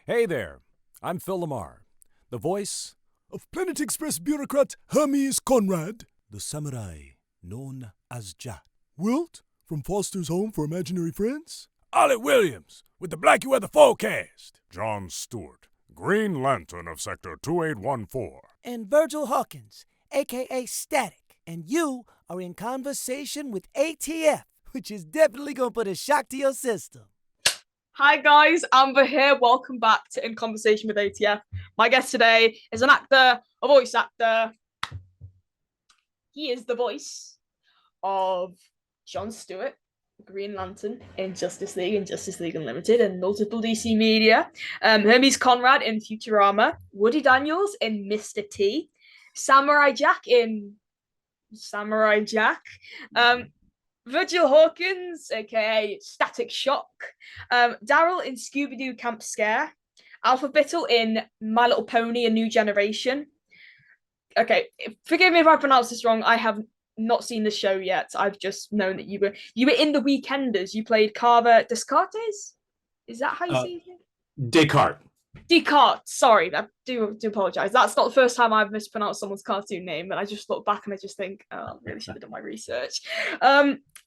Hey there, I'm Phil Lamar, the voice of Planet Express bureaucrat Hermes Conrad, the samurai known as Jack. Wilt from Foster's Home for Imaginary Friends. Ollie Williams with the Blackie Weather Forecast. John Stewart, Green Lantern of Sector 2814. And Virgil Hawkins, aka Static. And you are in conversation with ATF, which is definitely gonna put a shock to your system. Hi guys, Amber here. Welcome back to In Conversation with ATF. My guest today is an actor, a voice actor. He is the voice of John Stewart, Green Lantern in Justice League and Justice League Unlimited and multiple DC media. Hermes Conrad in Futurama. Woody Daniels in Mr. T. Samurai Jack in Samurai Jack. Virgil Hawkins, aka Static Shock, Daryl in Scooby-Doo Camp Scare, Alpha Bittle in My Little Pony: A New Generation. Okay, forgive me if I pronounce this wrong. I have not seen the show yet. I've just known that you were in The Weekenders. You played Carver Descartes. Is that how you say it? Descartes. Descartes. Sorry, I do apologize. That's not the first time I've mispronounced someone's cartoon name, and I just look back and I just think, oh, I really should have done my research.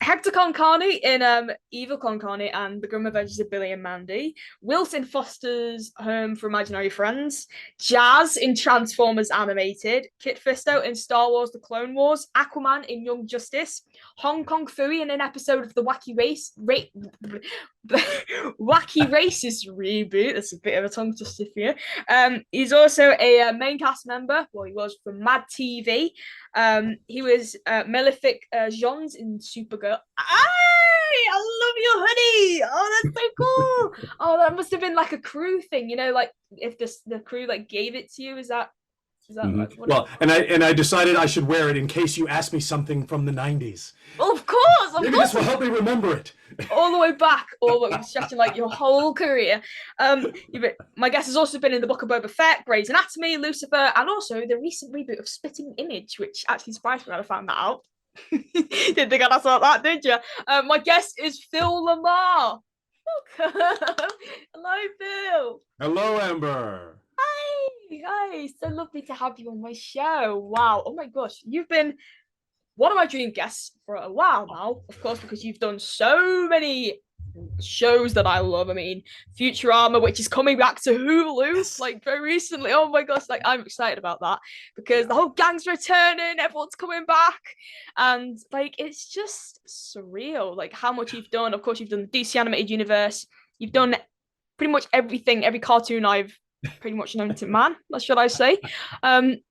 Hector Concarney in Evil Concarney and The Grim Adventures of Billy and Mandy. Wilt in Foster's Home for Imaginary Friends. Jazz in Transformers Animated. Kit Fisto in Star Wars: The Clone Wars. Aquaman in Young Justice. Hong Kong Phooey in an episode of the Wacky Races reboot. That's a bit of a tongue twister for you. He's also a main cast member. Well, he was from Mad TV. He was Malefic Jeans in Supergirl. I love your hoodie. Oh, that's so cool. Oh, that must have been like a crew thing, you know, like if the crew like gave it to you. Is that Mm-hmm. Well, and I decided I should wear it in case you ask me something from the 90s. Of course. Maybe this will help me remember it. All the way back, stretching like your whole career. My guest has also been in the Book of Boba Fett, Grey's Anatomy, Lucifer, and also the recent reboot of Spitting Image, which actually surprised me when I found that out. Didn't think I'd ask about that, did you? My guest is Phil Lamar. Welcome. Hello, Phil. Hello, Amber. Hi, so lovely to have you on my show. Wow, oh my gosh, you've been one of my dream guests for a while now, of course, because you've done so many shows that I love. I mean, Futurama, which is coming back to Hulu, like very recently. Oh my gosh, like I'm excited about that because the whole gang's returning, everyone's coming back, and like it's just surreal, like how much you've done. Of course, you've done the DC animated universe, you've done pretty much everything, every cartoon I've pretty much known to man, should I say.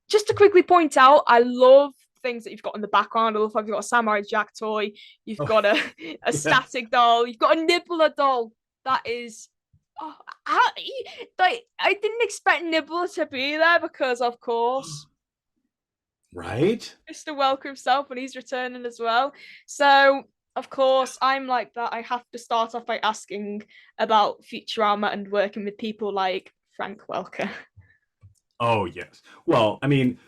Just to quickly point out, I love things that you've got in the background. I love how you've got a Samurai Jack toy, you've got a static doll, you've got a Nibbler doll. That is I didn't expect Nibbler to be there because of course right, Mr. Welker himself, and he's returning as well. So of course, I'm like that. I have to start off by asking about Futurama and working with people like Frank Welker. Oh, yes. Well, I mean,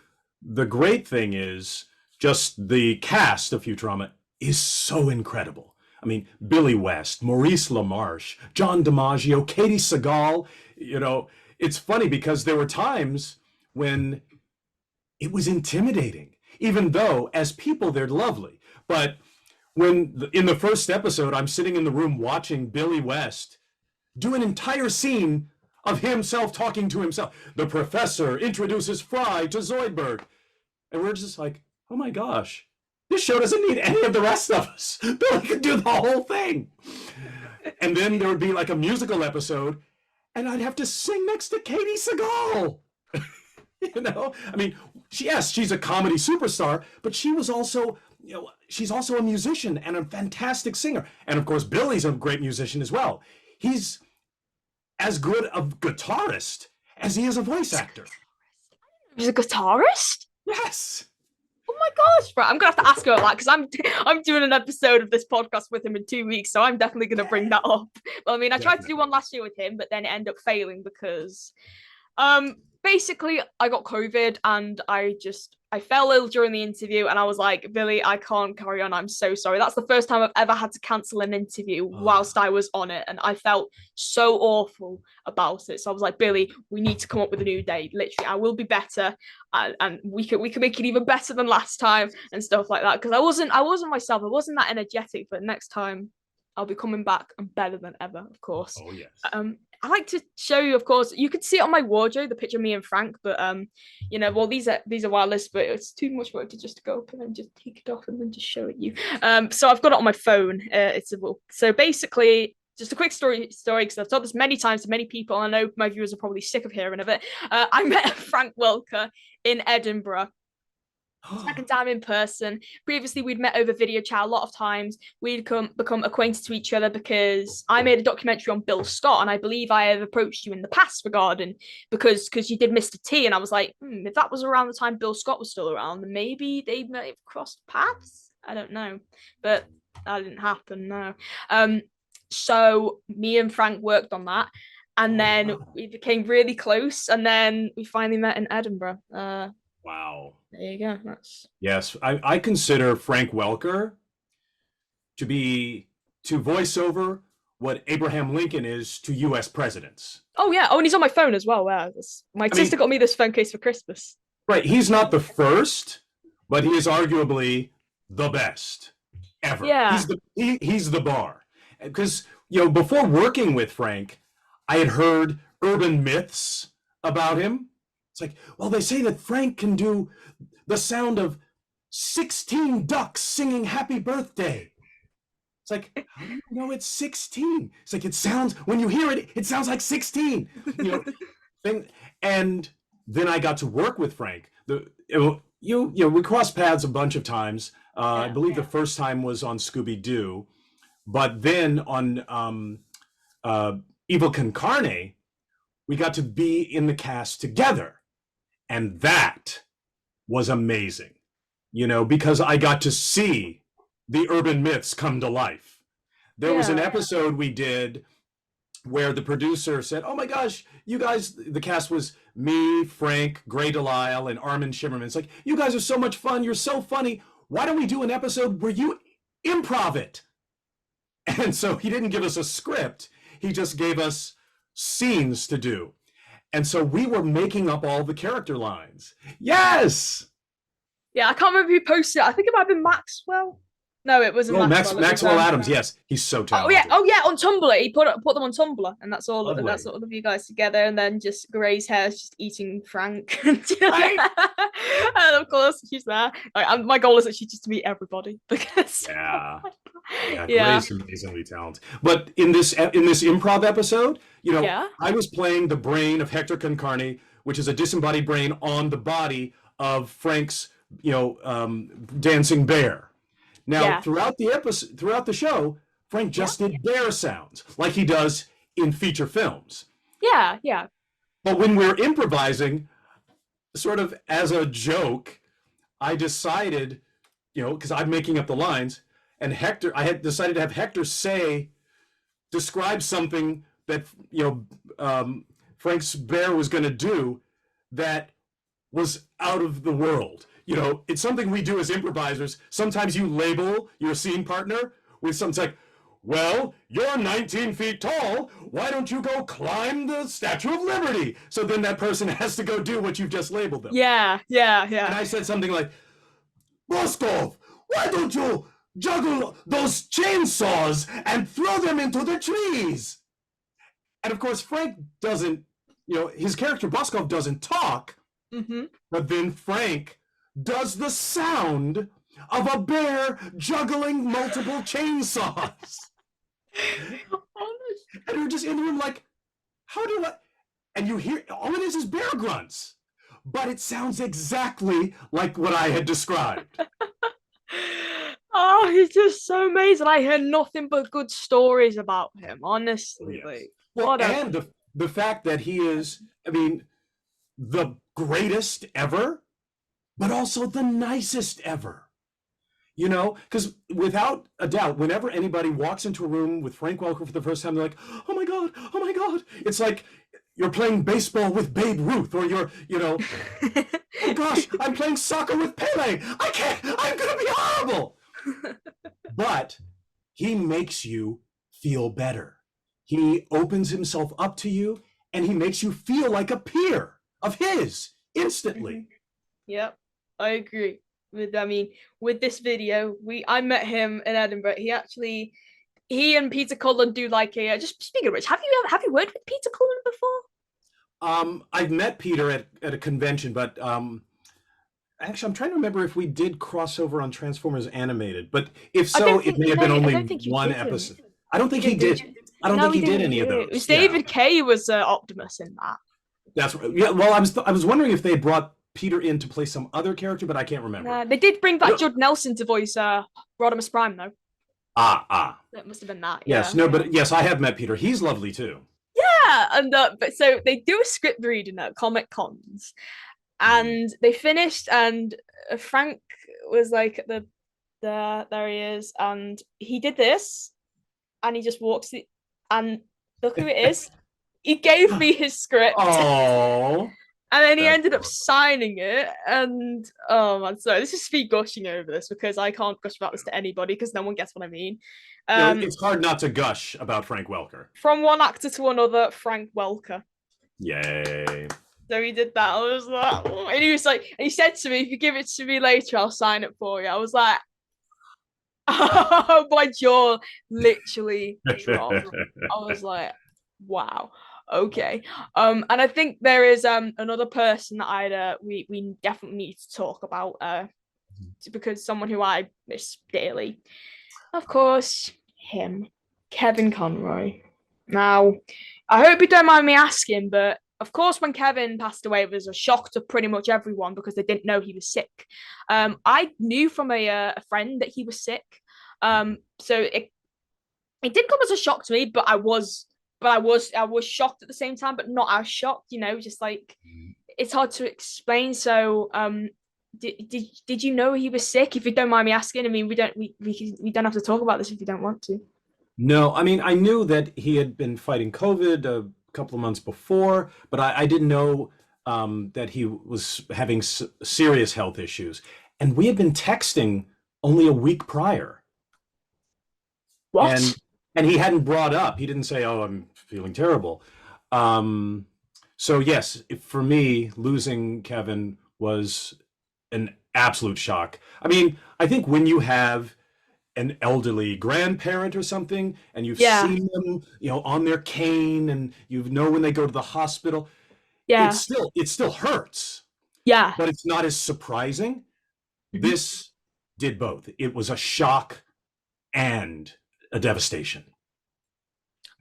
the great thing is just the cast of Futurama is so incredible. I mean, Billy West, Maurice LaMarche, John DiMaggio, Katie Sagal. You know, it's funny because there were times when it was intimidating, even though as people, they're lovely. But when in the first episode, I'm sitting in the room watching Billy West do an entire scene of himself talking to himself. The professor introduces Fry to Zoidberg. And we're just like, oh my gosh, this show doesn't need any of the rest of us. Billy could do the whole thing. And then there would be like a musical episode, and I'd have to sing next to Katie Sagal. You know, I mean, she's a comedy superstar, but she was also, you know, she's also a musician and a fantastic singer. And of course, Billy's a great musician as well. He's as good a guitarist as he is a voice actor. He's a guitarist? Yes. Oh my gosh, right. I'm gonna have to ask her about that because I'm doing an episode of this podcast with him in 2 weeks, so I'm definitely gonna bring that up. Well, I mean, I tried to do one last year with him, but then it ended up failing because basically, I got COVID and I fell ill during the interview, and I was like, Billy, I can't carry on. I'm so sorry. That's the first time I've ever had to cancel an interview whilst I was on it, and I felt so awful about it. So I was like, Billy, we need to come up with a new date. Literally, I will be better, and we can make it even better than last time and stuff like that. Because I wasn't myself. I wasn't that energetic. But next time, I'll be coming back and better than ever, of course. Oh yes. I like to show you, of course, you could see it on my wardrobe, the picture of me and Frank, but well, these are wireless, but it's too much work to just go up and then just take it off and then just show it you. So I've got it on my phone. So basically, just a quick story because I've told this many times to many people, and I know my viewers are probably sick of hearing of it. I met Frank Welker in Edinburgh. Second time in person. Previously, we'd met over video chat a lot of times. We'd become acquainted to each other because I made a documentary on Bill Scott, and I believe I have approached you in the past regarding because you did Mr. T, and I was like, if that was around the time Bill Scott was still around, then maybe they might have crossed paths. I don't know, but that didn't happen. No. So me and Frank worked on that, and then we became really close, and then we finally met in Edinburgh. Wow. There you go. Yes, I consider Frank Welker to voice over what Abraham Lincoln is to U.S. presidents. Oh yeah. Oh, and he's on my phone as well. Wow. My sister got me this phone case for Christmas. Right. He's not the first, but he is arguably the best ever. Yeah. He's the bar. Because, before working with Frank, I had heard urban myths about him. It's like, well, they say that Frank can do the sound of 16 ducks singing happy birthday. It's like, how do you know it's 16? It's like, it sounds, when you hear it, it sounds like 16. And then I got to work with Frank. We crossed paths a bunch of times. I believe the first time was on Scooby-Doo. But then on Evil Con Carne, we got to be in the cast together. And that was amazing, because I got to see the urban myths come to life. There was an episode we did where the producer said, oh my gosh, you guys, the cast was me, Frank, Gray Delisle, and Armin Shimmerman. It's like, you guys are so much fun. You're so funny. Why don't we do an episode where you improv it? And so he didn't give us a script. He just gave us scenes to do. And so we were making up all the character lines. Yes. Yeah, I can't remember who posted it. I think it might have been Maxwell. No, it wasn't. Maxwell Adams. Yes, he's so talented. Oh yeah, on Tumblr. He put them on Tumblr, and that's all. Lovely. That's all of you guys together, and then just Gray's hair is just eating Frank. Right. And of course she's there. My goal is actually just to meet everybody because. Yeah. Gray's amazingly talented. But in this improv episode, I was playing the brain of Hector Con Carne, which is a disembodied brain on the body of Frank's, dancing bear. Now, throughout the show, Frank just did bear sounds like he does in feature films. Yeah, yeah. But when we're improvising, sort of as a joke, I decided, because I'm making up the lines, and I had decided to have Hector describe something that, Frank's bear was going to do that was out of the world. It's something we do as improvisers. Sometimes you label your scene partner with something like, well, you're 19 feet tall. Why don't you go climb the Statue of Liberty? So then that person has to go do what you've just labeled them. Yeah. And I said something like, Boskov, why don't you juggle those chainsaws and throw them into the trees? And of course, Frank doesn't, his character Boskov doesn't talk, but then Frank does the sound of a bear juggling multiple chainsaws. And we're just in the room like, how do I? And you hear, all it is bear grunts. But it sounds exactly like what I had described. Oh, he's just so amazing. I hear nothing but good stories about him, honestly. Yes. The fact that he is, the greatest ever, but also the nicest ever. Because without a doubt, whenever anybody walks into a room with Frank Welker for the first time, they're like, oh my God. It's like, you're playing baseball with Babe Ruth, or you're, oh gosh, I'm playing soccer with Pele. I can't, I'm gonna be horrible. But he makes you feel better. He opens himself up to you, and he makes you feel like a peer of his instantly. Yep, I agree. With this video, I met him in Edinburgh. He and Peter Cullen do like a just speaking of which, have you worked with Peter Cullen before? I've met Peter at a convention, but actually I'm trying to remember if we did cross over on Transformers Animated, but if so, it may have been only one episode. I don't think he did. I don't think he did any of those. It was David Kaye was Optimus in that. That's right. Yeah, well, I was wondering if they brought Peter in to play some other character, but I can't remember. They did bring back Judd Nelson to voice Rodimus Prime, though. That must have been that. Yes, yeah. But yes, I have met Peter. He's lovely too. Yeah, and but so they do a script reading at Comic Cons, and they finished, and Frank was like, there he is, and he did this, and he just walks it, and look who it is. He gave me his script. Oh. And then he ended up signing it, and oh man, sorry, this is me gushing over this because I can't gush about this to anybody because no one gets what I mean. It's hard not to gush about Frank Welker. From one actor to another, Frank Welker. Yay. So he did that. I was like, oh. And he was like, and he said to me, if you give it to me later, I'll sign it for you. I was like, oh, my jaw literally dropped. I was like, wow. Okay. And I think there is another person that we definitely need to talk about because someone who I miss dearly. Of course, him, Kevin Conroy. Now, I hope you don't mind me asking, but of course, when Kevin passed away, it was a shock to pretty much everyone because they didn't know he was sick. I knew from a friend that he was sick. So it didn't come as a shock to me, but I was shocked at the same time, but not as shocked, just like it's hard to explain. So did you know he was sick? If you don't mind me asking, I mean, we don't have to talk about this if you don't want to. No, I mean, I knew that he had been fighting COVID a couple of months before, but I didn't know that he was having serious health issues. And we had been texting only a week prior. What? And he hadn't brought up, he didn't say, oh, I'm feeling terrible. So yes, for me, losing Kevin was an absolute shock. I mean, I think when you have an elderly grandparent or something, and you've seen them, on their cane, and you know when they go to the hospital, it still hurts. Yeah. But it's not as surprising. Mm-hmm. This did both. It was a shock and a devastation.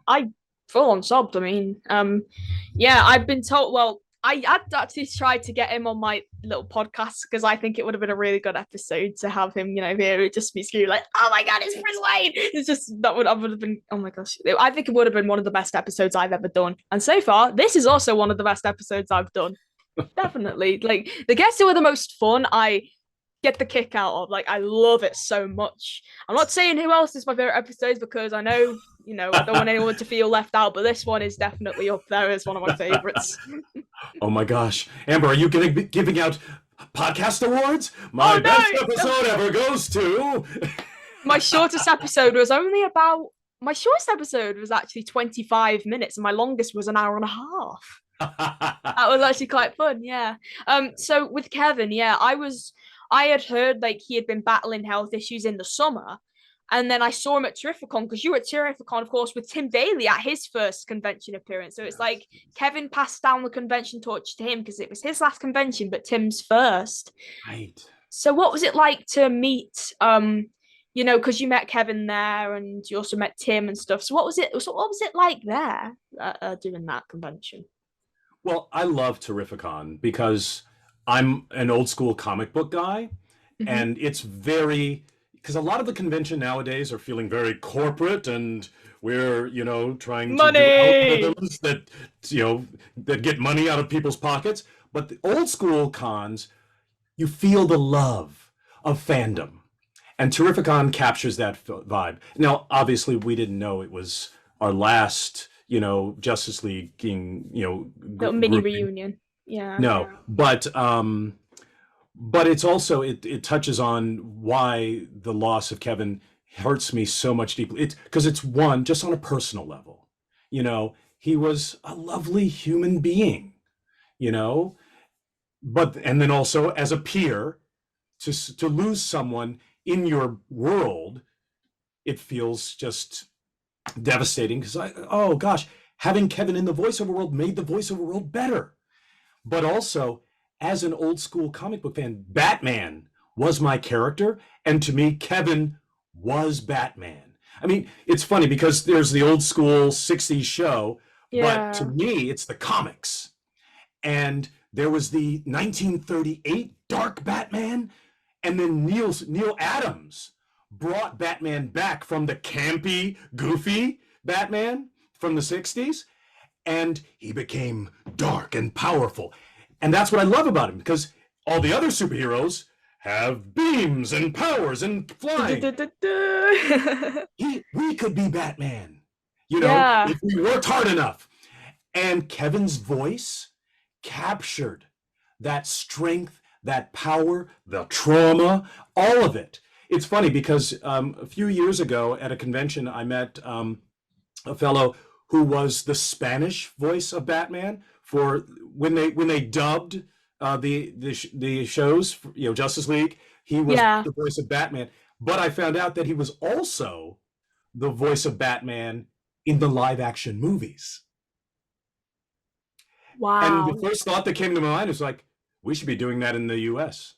I full on sobbed. I mean, I've been told. Well, I had actually tried to get him on my little podcast because I think it would have been a really good episode to have him, here. It just be screaming like, "Oh my god, it's Bruce Wayne!" It's just I would have been. Oh my gosh, I think it would have been one of the best episodes I've ever done. And so far, this is also one of the best episodes I've done. Definitely, like the guests who are the most fun, I get the kick out of. Like, I love it so much. I'm not saying who else is my favorite episodes because I know. I don't want anyone to feel left out, but this one is definitely up there as one of my favorites. Oh my gosh. Amber, are you giving out podcast awards? My best episode ever goes to... My shortest episode was actually 25 minutes, and my longest was an hour and a half. That was actually quite fun, yeah. So with Kevin, I had heard like he had been battling health issues in the summer. And then I saw him at Terrificon because you were at Terrificon, of course, with Tim Daly at his first convention appearance. So it's like Kevin passed down the convention torch to him because it was his last convention, but Tim's first. Right. So what was it like to meet, because you met Kevin there and you also met Tim and stuff. So what was it like there doing that convention? Well, I love Terrificon because I'm an old school comic book guy, mm-hmm. and it's very... Because a lot of the convention nowadays are feeling very corporate, and we're, trying to do algorithms that get money out of people's pockets. But the old school cons, you feel the love of fandom, and Terrificon captures that vibe. Now, obviously, we didn't know it was our last, Justice League, Little mini reunion. Yeah. No, but it's also it touches on why the loss of Kevin hurts me so much deeply. It's because it's one just on a personal level. He was a lovely human being, but and then also as a peer, to lose someone in your world, it feels just devastating because oh gosh, having Kevin in the voiceover world made the voiceover world better. But also, as an old school comic book fan, Batman was my character, and to me, Kevin was Batman. I mean, it's funny because there's the old school 60s show, but to me, it's the comics. And there was the 1938 Dark Batman, and then Neil Adams brought Batman back from the campy, goofy Batman from the 60s, and he became dark and powerful. And that's what I love about him, because all the other superheroes have beams and powers and flying. We could be Batman, if we worked hard enough. And Kevin's voice captured that strength, that power, the trauma, all of it. It's funny because a few years ago at a convention, I met a fellow who was the Spanish voice of Batman for when they dubbed the shows, Justice League. He was the voice of Batman. But I found out that he was also the voice of Batman in the live action movies. Wow. And the first thought that came to my mind is like, we should be doing that in the US.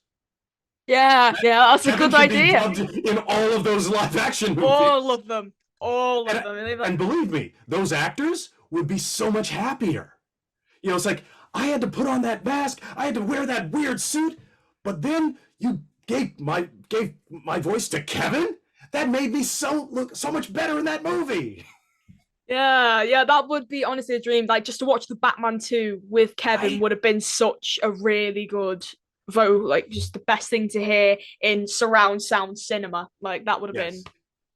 Yeah, that's a good idea. In all of those live action movies. All of them. And believe me, those actors would be so much happier. It's like, I had to put on that mask, I had to wear that weird suit, but then you gave my voice to Kevin? That made me look so much better in that movie. Yeah, that would be honestly a dream. Like, just to watch the Batman 2 with Kevin would have been such a really good vote, like just the best thing to hear in surround sound cinema. Like, that would have been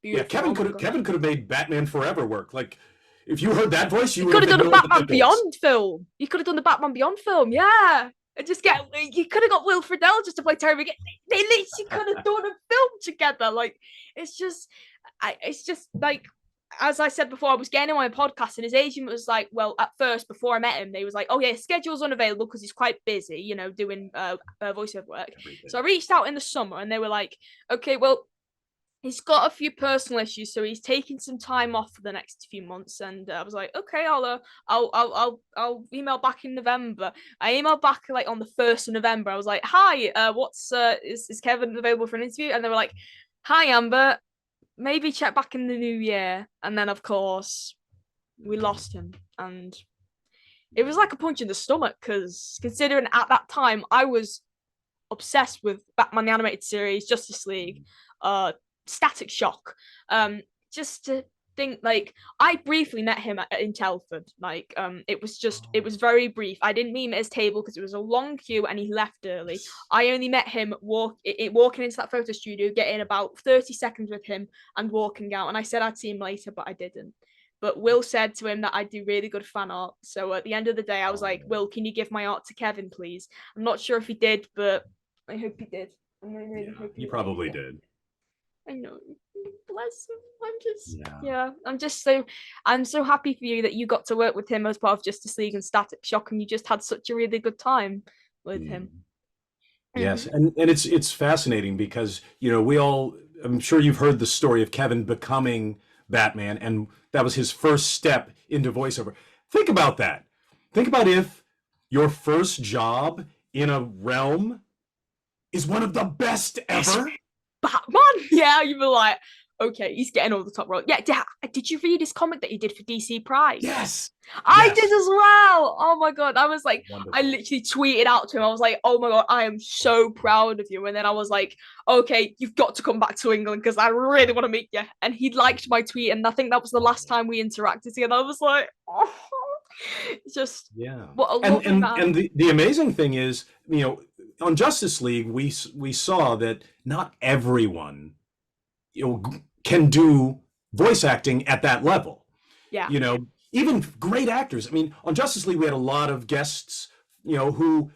beautiful. Yeah, Kevin could have made Batman Forever work. Like, if you heard that voice, you could have done a Batman Beyond film. You could have done the Batman Beyond film, yeah. And you could have got Will Friedle just to play Terry McGinnis. They literally could have done a film together. Like, it's just like, as I said before, I was getting him on my podcast, and his agent was like, well, at first, before I met him, they was like, oh yeah, his schedule's unavailable because he's quite busy, doing voiceover work. So I reached out in the summer, and they were like, okay, well, he's got a few personal issues, so he's taking some time off for the next few months. And I was like, okay, I'll email back in November. I emailed back like on the 1st of November. I was like, hi, is Kevin available for an interview? And they were like, hi, Amber, maybe check back in the new year. And then, of course, we lost him. And it was like a punch in the stomach, because considering at that time I was obsessed with Batman the Animated Series, Justice League, Static Shock. Just to think, like, I briefly met him in Telford. Like, it was very brief. I didn't meet him at his table because it was a long queue and he left early. I only met him walking into that photo studio, getting about 30 seconds with him and walking out. And I said I'd see him later, but I didn't. But Will said to him that I do really good fan art. So at the end of the day, I was like, Will, can you give my art to Kevin, please? I'm not sure if he did, but I hope he did. I really hope he probably did. I know. Bless him. I'm so happy for you that you got to work with him as part of Justice League and Static Shock, and you just had such a really good time with him. Yes, and it's fascinating because I'm sure you've heard the story of Kevin becoming Batman, and that was his first step into voiceover. Think about that. Think about if your first job in a realm is one of the best ever. Batman, yeah, you were like, okay, he's getting all the top roles. Yeah, did you read his comic that he did for DC Pride? Yes, I did as well. Oh my god, I was like, wonderful. I literally tweeted out to him. I was like, oh my god, I am so proud of you. And then I was like, okay, you've got to come back to England because I really want to meet you. And he liked my tweet, and I think that was the last time we interacted together. I was like, oh, just what a lovely man. And the amazing thing is, on Justice League, we saw that not everyone can do voice acting at that level. Yeah. even great actors. I mean, on Justice League, we had a lot of guests, who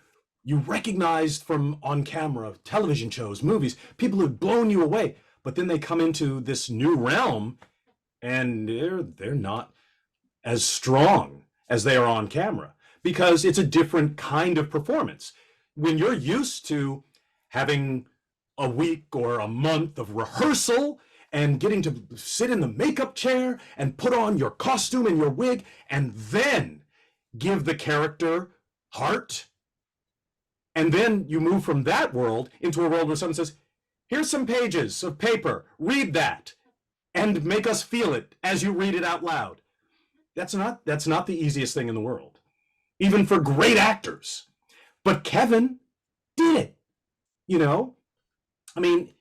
you recognized from on camera, television shows, movies, people who've blown you away. But then they come into this new realm and they're not as strong as they are on camera because it's a different kind of performance. When you're used to having a week or a month of rehearsal and getting to sit in the makeup chair and put on your costume and your wig and then give the character heart, and then you move from that world into a world where someone says, here's some pages of paper, read that, and make us feel it as you read it out loud. That's not the easiest thing in the world, even for great actors. But Kevin did it, I mean,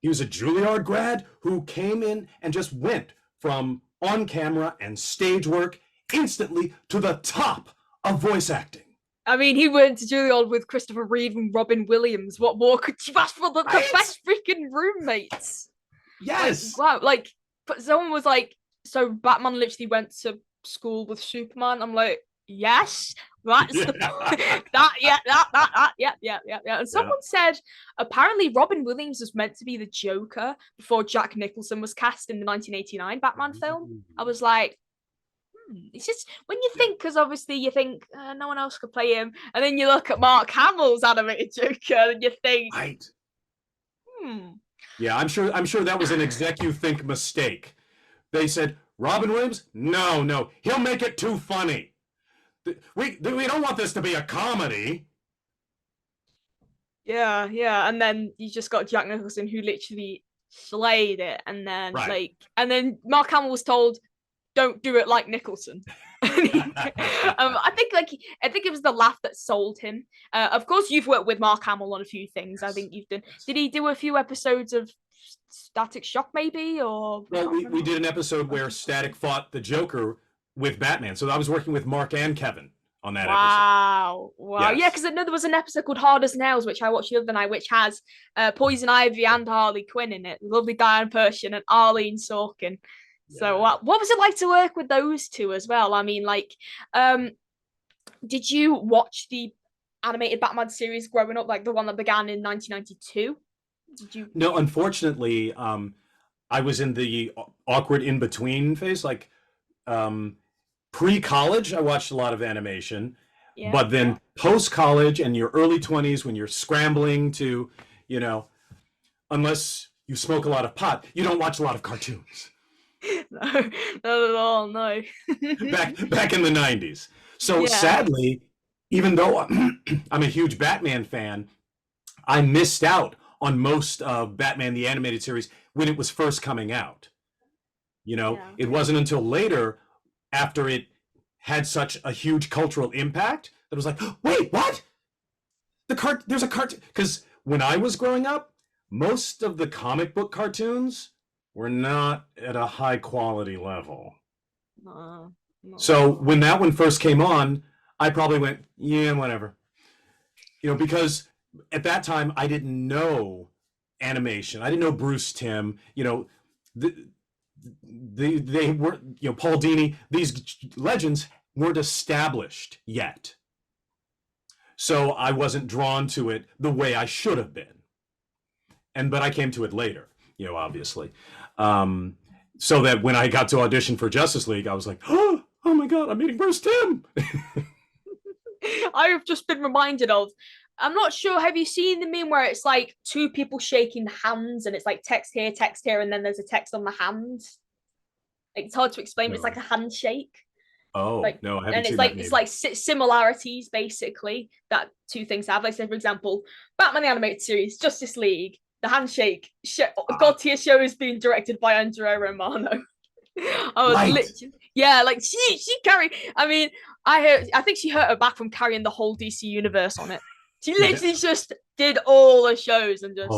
he was a Juilliard grad who came in and just went from on camera and stage work instantly to the top of voice acting. I mean, he went to Juilliard with Christopher Reeve and Robin Williams. What more could you ask for? The best freaking roommates. Yes. Like, wow. Like, but someone was like, so Batman literally went to school with Superman. I'm like, yes, that's the yeah. And someone said apparently Robin Williams was meant to be the Joker before Jack Nicholson was cast in the 1989 Batman film. I was like, it's just when you think, because obviously you think no one else could play him, and then you look at Mark Hamill's animated Joker and you think, right. Yeah, I'm sure that was an executive mistake. They said, Robin Williams? No, he'll make it too funny. We don't want this to be a comedy. Yeah, and then you just got Jack Nicholson who literally slayed it, and then and then Mark Hamill was told, don't do it like Nicholson. I think it was the laugh that sold him. Of course, you've worked with Mark Hamill on a few things. I think you've done. Did he do a few episodes of Static Shock, maybe? Or well, we did an episode where Static fought the Joker with Batman. So I was working with Mark and Kevin on that episode. Wow. Yes. Yeah, because I know there was an episode called Hard as Nails, which I watched the other night, which has Poison Ivy and Harley Quinn in it. Lovely Diane Persian and Arlene Sorkin. So what was it like to work with those two as well? I mean, like, did you watch the animated Batman series growing up, like the one that began in 1992? Did you? No, unfortunately, I was in the awkward in-between phase. Like, pre-college, I watched a lot of animation, but then post-college and your early 20s, when you're scrambling to, unless you smoke a lot of pot, you don't watch a lot of cartoons. No, not at all. No. back in the 90s. So sadly, even though I'm a huge Batman fan, I missed out on most of Batman the Animated Series when it was first coming out. It wasn't until later, after it had such a huge cultural impact, that it was like, wait, what? There's a cartoon. Because when I was growing up, most of the comic book cartoons were not at a high quality level. No. So when that one first came on, I probably went, yeah, whatever. Because at that time I didn't know animation. I didn't know Bruce Timm. They were, Paul Dini. These legends weren't established yet. So I wasn't drawn to it the way I should have been. But I came to it later, obviously. So that when I got to audition for Justice League, I was like, oh my God, I'm meeting Bruce Timm. I've just been reminded of, I'm not sure, have you seen the meme where it's like two people shaking hands and it's like text here, and then there's a text on the hand? It's hard to explain, but it's like a handshake. Oh, no, I haven't and seen that. And it's like similarities, basically, that two things have. Like, say, for example, Batman the Animated Series, Justice League, the handshake, God Tier show is being directed by Andrea Romano. I was literally, like she carried. I mean, I think she hurt her back from carrying the whole DC universe on it. She literally just did all the shows and just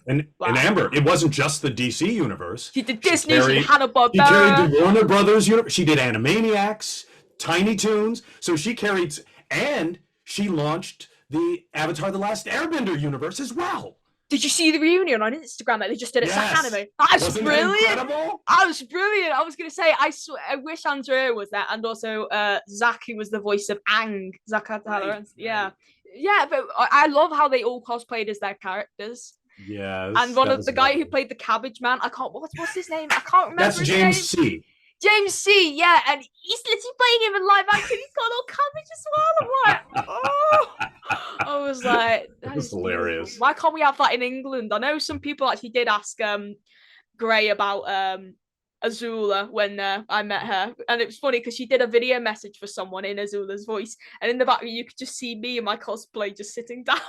and Amber, it wasn't just the DC universe. She did Disney, she did Hanna-Barbera. She carried the Warner Brothers universe. She did Animaniacs, Tiny Toons. So she carried, and she launched the Avatar: The Last Airbender universe as well. Did you see the reunion on Instagram that they just did at Sack Yes. Anime? That was Wasn't that brilliant. incredible? I was brilliant. I was gonna say, I wish Andrea was there, and also Zach, who was the voice of Aang. Zach Atala. Right, Yeah, yeah. But I love how they all cosplayed as their characters. Yes. And one that of was the guy who lovely. played the Cabbage Man, I can't. What's his name? I can't remember. That's his James name. C. James C. Yeah, and he's literally playing him in live action. He's got all cabbage as well. I'm like, oh. I was like, that was is beautiful. hilarious. Why can't we have that in England? I know some people actually did ask Gray about Azula when I met her, and it was funny because she did a video message for someone in Azula's voice, and in the back you could just see me in my cosplay just sitting down.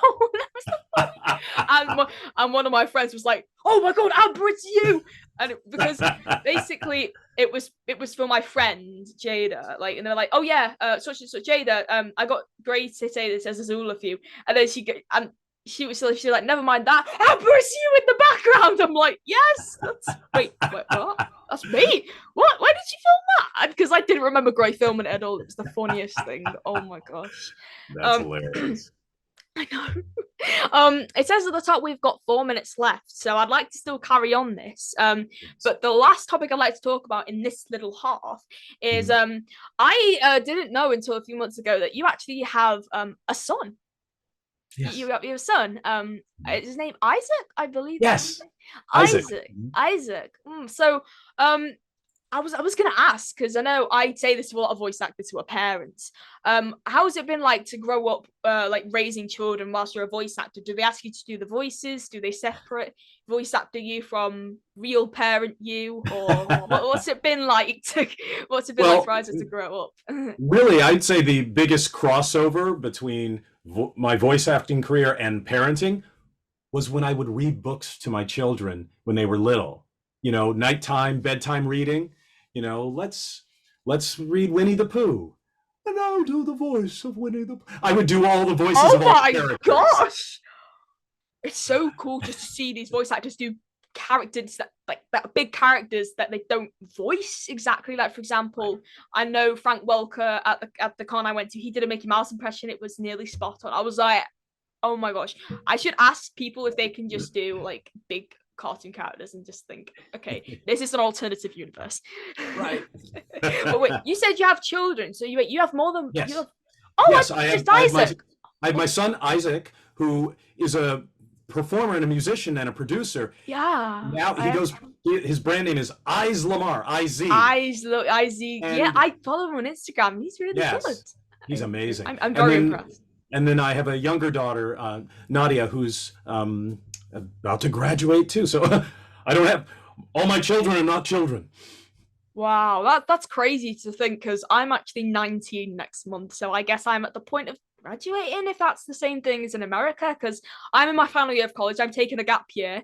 and one of my friends was like, "Oh my god, Amber, it's you!" And because basically it was for my friend Jada, like, and they're like, "Oh yeah, such and such Jada, I got Gray to say this as Azula for you," and then she was like, "Never mind that, Amber, it's you in the background." I'm like, "Yes, wait, what? That's me. What? Why did you film that?" Because I didn't remember Gray filming it at all. It was the funniest thing. Oh my gosh. That's hilarious. I know. It says at the top we've got 4 minutes left, so I'd like to still carry on this. But the last topic I'd like to talk about in this little half is I didn't know until a few months ago that you actually have a son. Yes. You have a son. Is his name Isaac? I believe. Yes. Isaac. So I was gonna ask, because I know I say this to a lot of voice actors who are parents. How has it been like to grow up like raising children whilst you're a voice actor? Do they ask you to do the voices? Do they separate voice actor you from real parent you? Or what's it been like like for Isaac to grow up? Really, I'd say the biggest crossover between my voice acting career and parenting was when I would read books to my children when they were little. You know, nighttime, bedtime reading. You know, let's read Winnie the Pooh. And I'll do the voice of Winnie the Pooh. I would do all the voices of all the characters. Oh my gosh! It's so cool just to see these voice actors do characters that big characters that they don't voice exactly. Like, for example, I know Frank Welker at the con I went to, he did a Mickey Mouse impression. It was nearly spot on. I was like, oh my gosh, I should ask people if they can just do like big cartoon characters and just think, okay, this is an alternative universe. Right. But wait, you said you have children, so you have more than Yes. you have. Yes, I have my son Isaac, who is a performer and a musician and a producer. Yeah. Now his brand name is Eyes Lamar, I-Z. IZ. Yeah, I follow him on Instagram. He's really good. He's amazing. I'm very impressed. And then I have a younger daughter, Nadia, who's about to graduate too. So I don't have, all my children are not children. Wow, that's crazy to think, because I'm actually 19 next month. So I guess I'm at the point of graduating, if that's the same thing as in America, because I'm in my final year of college. I'm taking a gap year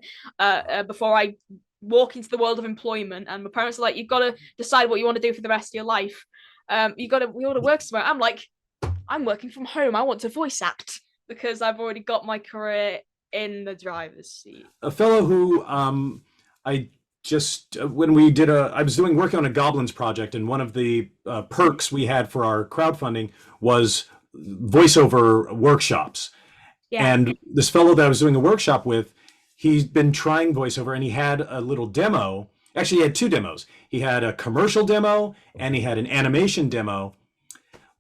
before I walk into the world of employment, and my parents are like, you've got to decide what you want to do for the rest of your life. We got to work somewhere. I'm like, I'm working from home. I want to voice act because I've already got my career in the driver's seat. A fellow who I just when we did I was working on a Goblins project, and one of the perks we had for our crowdfunding was voiceover workshops. Yeah. And this fellow that I was doing a workshop with, he's been trying voiceover, and he had a little demo. Actually, he had 2 demos. He had a commercial demo and he had an animation demo.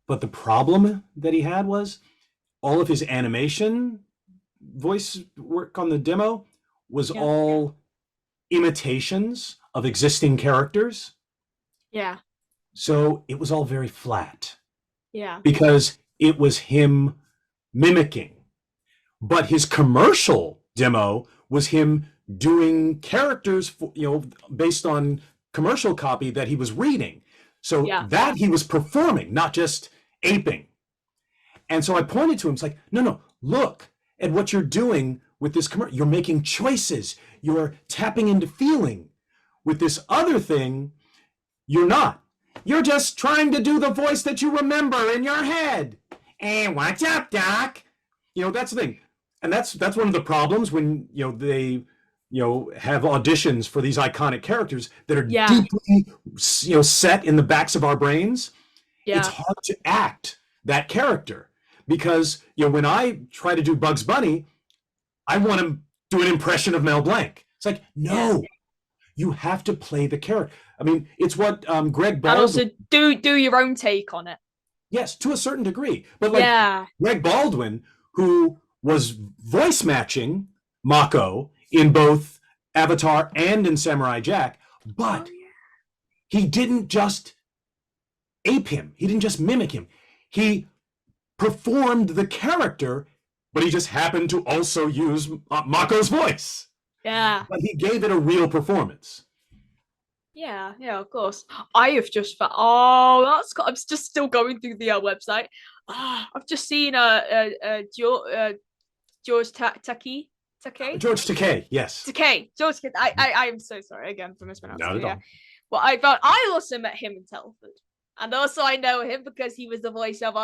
But the problem that he had was all of his animation voice work on the demo was all imitations of existing characters. Yeah. So it was all very flat. Yeah. Because it was him mimicking. But his commercial demo was him doing characters for, based on commercial copy that he was reading. So that he was performing, not just aping. And so I pointed to him, it's like, no, look at what you're doing with this commercial. You're making choices. You're tapping into feeling. With this other thing, you're not. You're just trying to do the voice that you remember in your head. And what's up, Doc? That's the thing. And that's one of the problems when, they, have auditions for these iconic characters that are deeply, set in the backs of our brains. Yeah. It's hard to act that character because, when I try to do Bugs Bunny, I want him do an impression of Mel Blanc. It's like, no, you have to play the character. I mean, it's what Greg Baldwin... And also do your own take on it. Yes, to a certain degree. But like Greg Baldwin, who was voice matching Mako in both Avatar and in Samurai Jack, but he didn't just ape him. He didn't just mimic him. He performed the character, but he just happened to also use Mako's voice. Yeah. But he gave it a real performance. Yeah, of course. I have just found, I'm just still going through the website. I've just seen George Takei. George Takei, yes. George Takei. I am so sorry again for mispronouncing it. Not at all. Well, I also met him in Telford. And also I know him because he was the voice of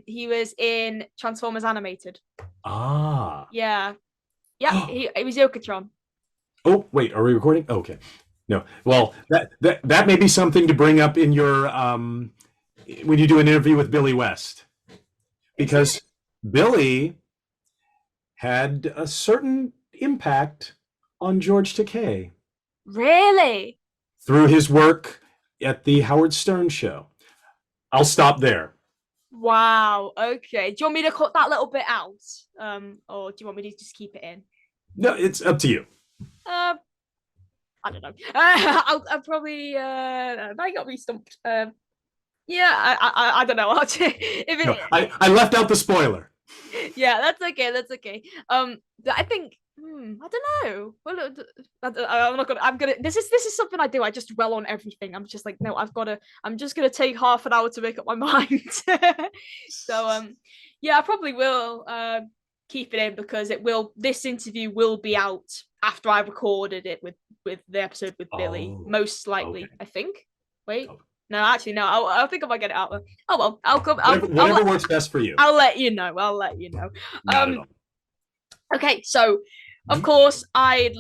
he was in Transformers Animated. Ah. Yeah. Yeah, he was Yokotron. Oh, wait, are we recording? Oh, okay. No. Well, that may be something to bring up in your when you do an interview with Billy West. Because Billy had a certain impact on George Takei. Really? Through his work at the Howard Stern show. I'll stop there. Wow. Okay. Do you want me to cut that little bit out? Or do you want me to just keep it in? No, it's up to you. I don't know. I'll probably I got me stumped. Yeah, I don't know. I left out the spoiler. Yeah, that's okay. That's okay. I think I don't know. Well, I'm not gonna. I'm gonna. This is something I do. I just dwell on everything. I'm just like, no, I'm just gonna take half an hour to make up my mind. So yeah, I probably will keep it in because it will. This interview will be out after I recorded it with the episode with Billy, most likely. Okay. I think. Wait. Oh. No, actually, no. I think I might get it out. Oh well, I'll come. Whatever works best for you. I'll let you know. Not at all. Okay, so of course Sorry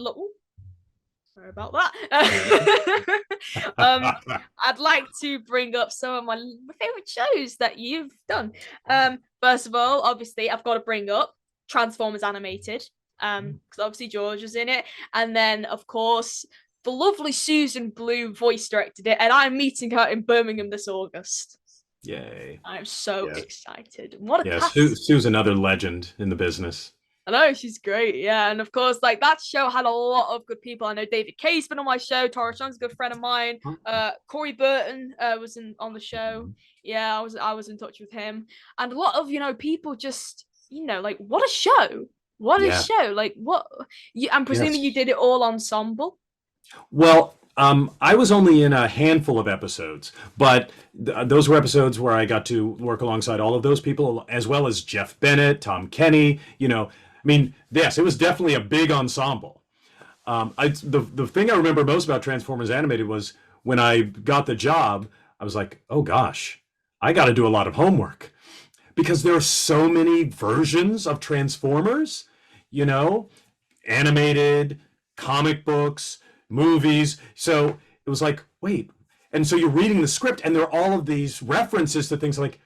about that. I'd like to bring up some of my favorite shows that you've done. First of all, obviously, I've got to bring up Transformers Animated. Because obviously George was in it, and then of course the lovely Susan Blue voice directed it, and I'm meeting her in Birmingham this August. Yay! I'm so excited. What a cast. Sue's another legend in the business. I know, she's great, yeah. And of course, like that show had a lot of good people. I know David Kay's been on my show. Tara Chung's a good friend of mine. Corey Burton was on the show. Yeah, I was in touch with him, and a lot of people just like what a show. What a show! Like what? I'm presuming you did it all ensemble. Well, I was only in a handful of episodes, but those were episodes where I got to work alongside all of those people, as well as Jeff Bennett, Tom Kenny. I mean, yes, it was definitely a big ensemble. The thing I remember most about Transformers Animated was when I got the job, I was like, oh gosh, I got to do a lot of homework because there are so many versions of Transformers. Animated, comic books, movies. So it was like, wait. And so you're reading the script and there are all of these references to things like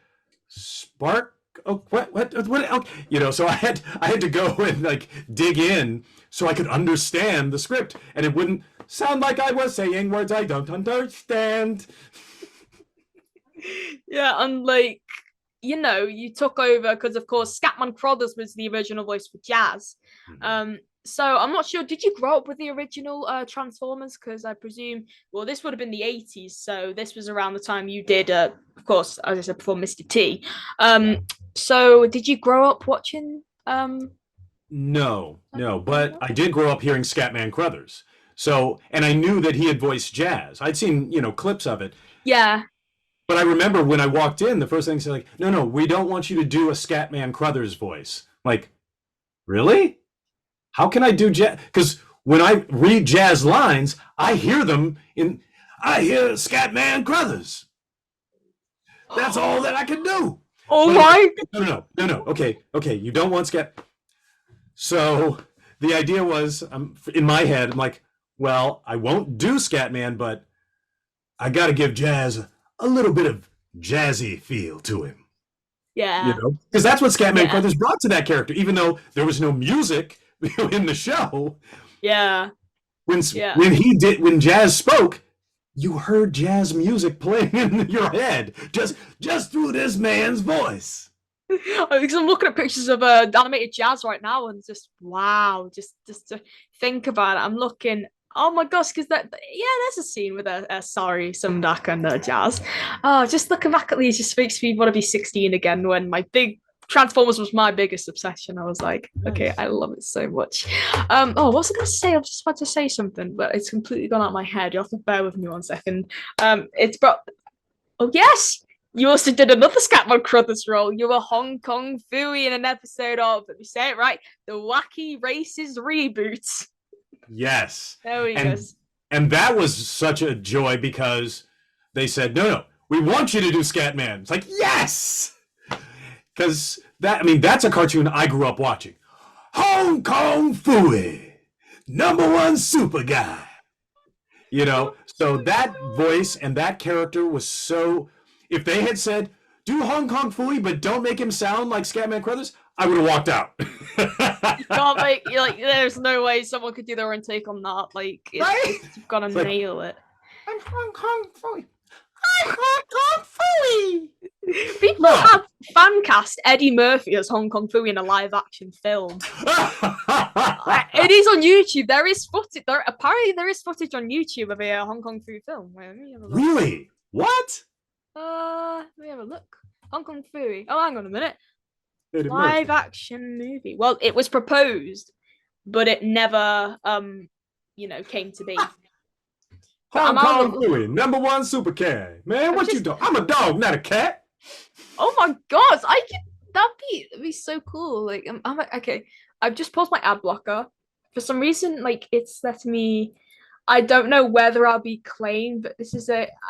Spark. Oh, what? Okay. So I had to go and like dig in so I could understand the script and it wouldn't sound like I was saying words I don't understand. Yeah. And like, you took over because, of course, Scatman Crothers was the original voice for Jazz. So I'm not sure. Did you grow up with the original Transformers? Because I presume, well, this would have been the 80s. So this was around the time you did, of course, as I said before, Mr. T. So did you grow up watching? No, but I did grow up hearing Scatman Crothers. So, and I knew that he had voiced Jazz. I'd seen, clips of it. Yeah. But I remember when I walked in, the first thing they said, like, no, we don't want you to do a Scatman Crothers voice. Like, really? How can I do Jazz? Because when I read Jazz lines, I hear Scatman Crothers. That's all that I can do. Oh my! No. Okay, you don't want Scat. So the idea was, in my head, I'm like, well, I won't do Scatman, but I got to give Jazz a little bit of jazzy feel to him. Yeah. Because that's what Scatman Crothers brought to that character. Even though there was no music, in the show, Yeah. Yeah. when Jazz spoke, you heard jazz music playing in your head just through this man's voice. Because I'm looking at pictures of animated Jazz right now, and just wow, just to think about it, I'm looking. Oh my gosh, because there's a scene with Sari, Sumdak, and Jazz. Oh, just looking back at these just makes me want to be 16 again. When my big Transformers was my biggest obsession, I was like, okay, I love it so much. What was I going to say? I was just about to say something, but it's completely gone out of my head. You have to bear with me 1 second. It's brought. Oh yes. You also did another Scatman Crothers role. You were Hong Kong Phooey in an episode of, let me say it right, the Wacky Races reboot. Yes. There we go. And that was such a joy because they said, no, we want you to do Scatman. It's like, yes! Because that's a cartoon I grew up watching. Hong Kong Phooey, #1 super guy. So that voice and that character was so... If they had said, do Hong Kong Phooey, but don't make him sound like Scatman Crothers, I would have walked out. You can't make, there's no way someone could do their own take on that. You've got to nail it. I'm Hong Kong Phooey. I'm Hong Kong Phooey. People have fan cast Eddie Murphy as Hong Kong Phooey in a live action film. It is on YouTube. There is footage. Apparently, there is footage on YouTube of a Hong Kong Phooey film. Wait, let me have a look. Really? What? Let me have a look. Hong Kong Phooey. Oh, hang on a minute. Eddie Live Murphy. action movie. Well, it was proposed, but it never, came to be. Hong Kong Phooey, #1 super cat. Man, what you doing? I'm a dog, not a cat. Oh my god, that'd be so cool. Okay. I've just paused my ad blocker. For some reason, it's letting me. I don't know whether I'll be claimed, but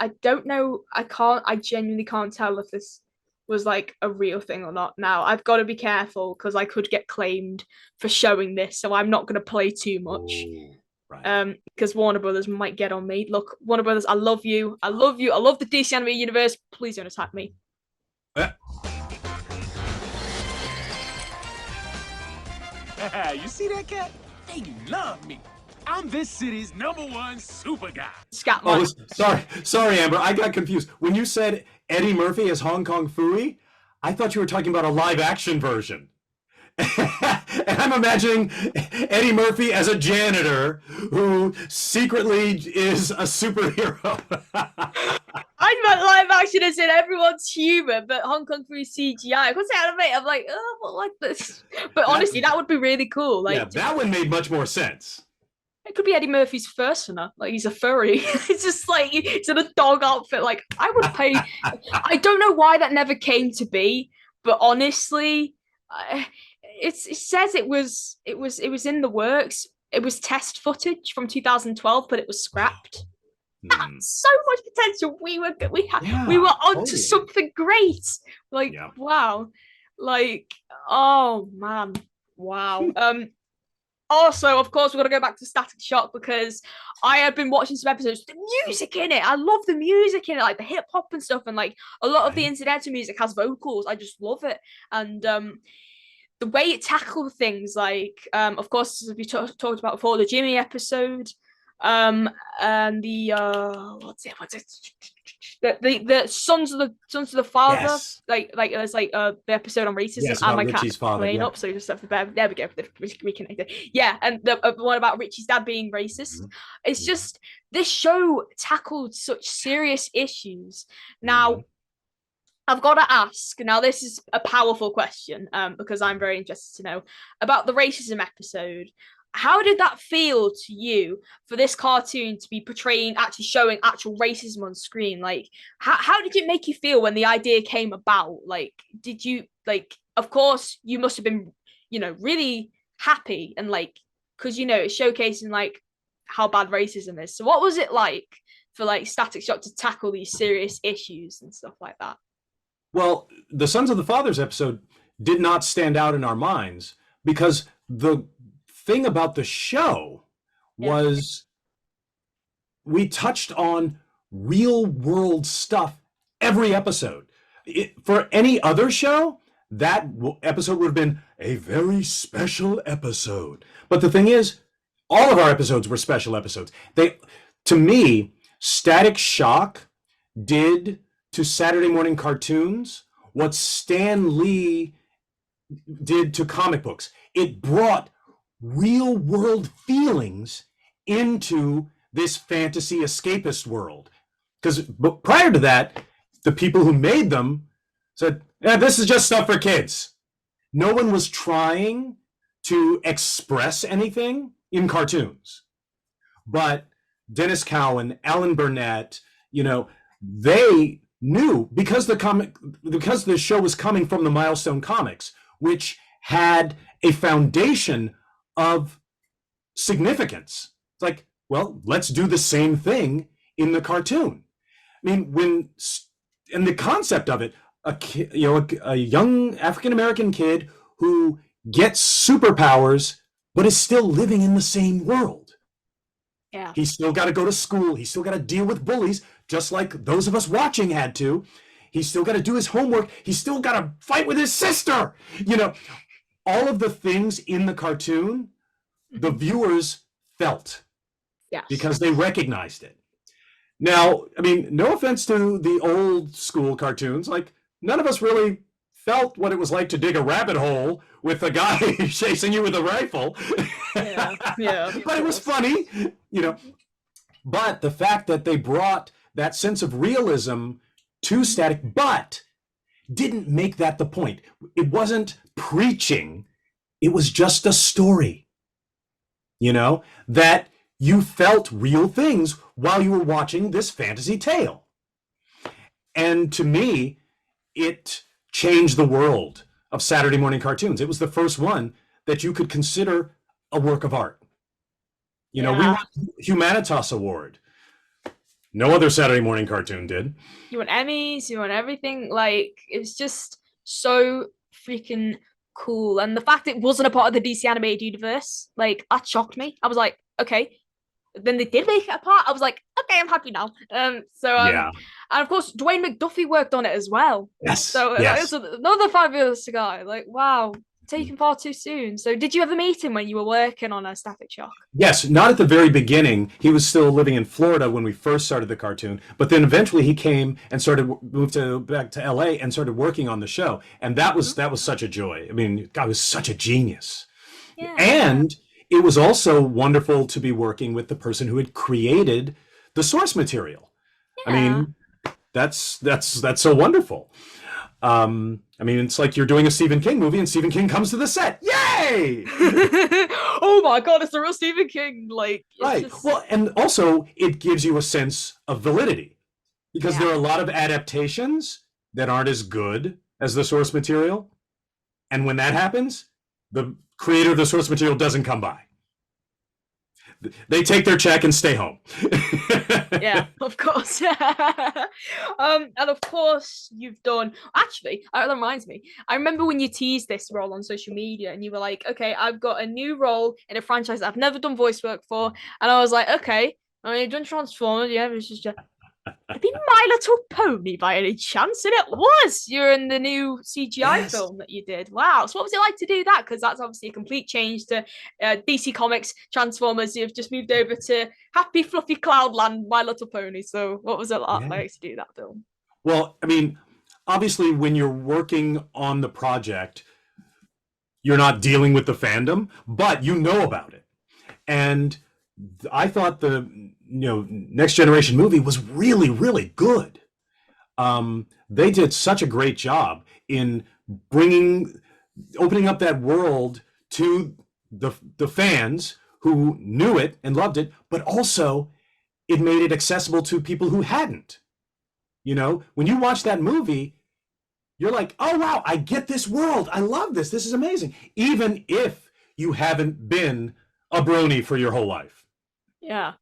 I don't know. I genuinely can't tell if this was a real thing or not. Now I've got to be careful because I could get claimed for showing this, so I'm not going to play too much. Ooh, right. Because Warner Brothers might get on me. Look, Warner Brothers, I love you. I love you. I love the DC Animated Universe. Please don't attack me. You see that, cat? They love me. I'm this city's #1 super guy. Scatman. Oh, sorry, Amber. I got confused. When you said Eddie Murphy as Hong Kong Phooey, I thought you were talking about a live-action version. And I'm imagining Eddie Murphy as a janitor who secretly is a superhero. I meant live action as in everyone's human, but Hong Kong Phooey CGI. Because they animate, I'm like, oh, what like this? But honestly, that would be really cool. That one made much more sense. It could be Eddie Murphy's fursona. He's a furry. It's just he's in a dog outfit. I would pay. I don't know why that never came to be, but honestly, it says it was in the works. It was test footage from 2012, but it was scrapped. That's so much potential. We were onto something great. Wow. Oh man. Wow. Also, of course, we're going to go back to Static Shock because I had been watching some episodes. The music in it, I love the music in it, the hip hop and stuff, and a lot of the incidental music has vocals. I just love it, and the way it tackled things, of course, as we talked about before, the Jimmy episode, and the what's it? The sons of the father, yes. There's the episode on racism, yes, and my Richie's cat father, playing yeah. up, so just have to there we go, reconnected. Yeah, and the one about Richie's dad being racist. Mm-hmm. It's just this show tackled such serious issues. Now, I've got to ask. Now, this is a powerful question, because I'm very interested to know about the racism episode. How did that feel to you for this cartoon to be portraying, actually showing actual racism on screen? How did it make you feel when the idea came about? Did you, of course, you must have been, really happy and because, it's showcasing how bad racism is. So what was it like for Static Shock to tackle these serious issues and stuff like that? Well, the Sons of the Fathers episode did not stand out in our minds because the thing about the show was we touched on real world stuff every episode. For any other show, that episode would have been a very special episode. But the thing is, all of our episodes were special episodes. To me, Static Shock did to Saturday morning cartoons what Stan Lee did to comic books. It brought real world feelings into this fantasy escapist world. Because prior to that, the people who made them said, yeah, this is just stuff for kids. No one was trying to express anything in cartoons. But Dennis Cowan, Alan Burnett, they knew because the show was coming from the Milestone Comics, which had a foundation of significance. It's like, well, let's do the same thing in the cartoon. I mean, and the concept of it, a young African-American kid who gets superpowers, but is still living in the same world. Yeah. He's still got to go to school. He's still got to deal with bullies, just like those of us watching had to. He's still got to do his homework. He's still got to fight with his sister. All of the things in the cartoon, the viewers felt. Yes. Because they recognized it. Now, I mean, no offense to the old school cartoons, like none of us really felt what it was like to dig a rabbit hole with a guy chasing you with a rifle. Yeah. But it was funny, But the fact that they brought that sense of realism to Static, but didn't make that the point. It wasn't preaching. It was just a story, that you felt real things while you were watching this fantasy tale. And to me, it changed the world of Saturday morning cartoons. It was the first one that you could consider a work of art. We won Humanitas Award. No other Saturday morning cartoon did. You want Emmys, you want everything. Like, it's just so freaking cool. And the fact it wasn't a part of the DC animated universe, like, that shocked me. I was like, okay. Then they did make it a part. I was like, okay, I'm happy now. Yeah. And of course, Dwayne McDuffie worked on it as well. Yes. So yes. It's another fabulous guy. Like, wow, taken far too soon. So did you ever meet him when you were working on a Static Shock? Yes, not at the very beginning. He was still living in Florida when we first started the cartoon, but then eventually he came and moved back to LA and started working on the show. And that was such a joy. I mean, God was such a genius. Yeah. And it was also wonderful to be working with the person who had created the source material. Yeah. I mean, that's so wonderful. I mean, it's like you're doing a Stephen King movie and Stephen King comes to the set. Yay! Oh my God, it's the real Stephen King. Like, right. Well, and also it gives you a sense of validity because there are a lot of adaptations that aren't as good as the source material. And when that happens, the creator of the source material doesn't come by. They take their check and stay home. Yeah, of course. And of course you've done, actually, that reminds me, I remember when you teased this role on social media and you were like, okay, I've got a new role in a franchise that I've never done voice work for. And I was like, okay, I mean, you've done Transformers, yeah, it's just it'd be My Little Pony by any chance? And it was. You're in the new CGI film that you did. Wow. So what was it like to do that? Because that's obviously a complete change to DC Comics, Transformers. You've just moved over to happy, fluffy Cloudland, My Little Pony. So what was it like to do that film? Well, I mean, obviously when you're working on the project, you're not dealing with the fandom, but you know about it. And I thought the Next Generation movie was really, really good. They did such a great job in opening up that world to the fans who knew it and loved it, but also it made it accessible to people who hadn't. When you watch that movie, you're like, oh wow, I get this world. I love this. This is amazing. Even if you haven't been a brony for your whole life. Yeah.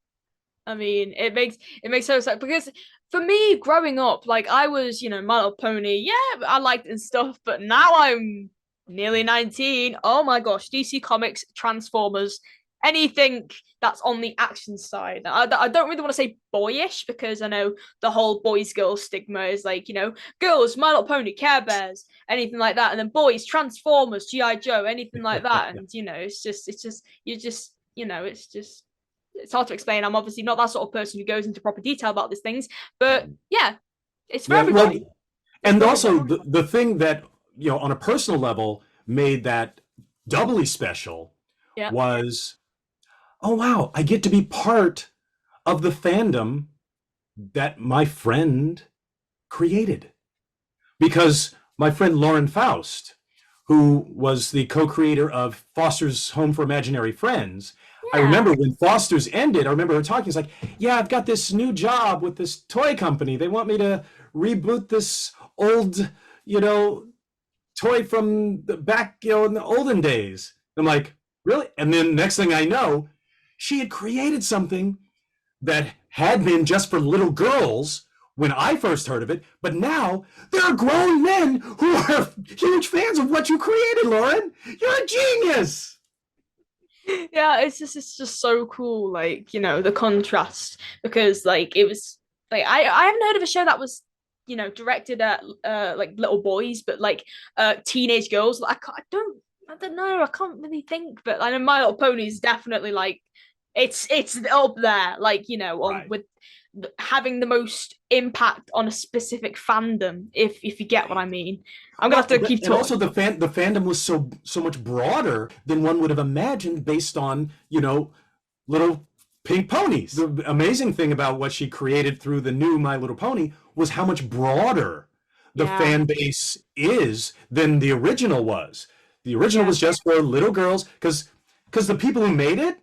I mean, it makes so sad because for me growing up, like I was, My Little Pony, yeah, I liked it and stuff, but now I'm nearly 19. Oh my gosh, DC Comics, Transformers, anything that's on the action side. I don't really want to say boyish, because I know the whole boys girls stigma is like, girls, My Little Pony, Care Bears, anything like that, and then boys, Transformers, GI Joe, anything like that. And it's hard to explain. I'm obviously not that sort of person who goes into proper detail about these things, but yeah, it's for everybody. Well, and also the thing that, on a personal level made that doubly special was, oh wow, I get to be part of the fandom that my friend created. Because my friend Lauren Faust, who was the co-creator of Foster's Home for Imaginary Friends, I remember when Foster's ended, I remember her talking, it's like, yeah, I've got this new job with this toy company. They want me to reboot this old, toy from the back, in the olden days. I'm like, really? And then next thing I know, she had created something that had been just for little girls when I first heard of it, but now there are grown men who are huge fans of what you created, Lauren. You're a genius. Yeah, it's just so cool, the contrast, because it was I haven't heard of a show that was directed at little boys, but teenage girls. I don't know, I can't really think, but I know My Little Pony is definitely it's up there, on with having the most impact on a specific fandom, if you get what I mean. I'm gonna have to keep talking. And also the fandom was so much broader than one would have imagined based on, little pink ponies. The amazing thing about what she created through the new My Little Pony was how much broader the fan base is than the original was. The original was just for little girls, because the people who made it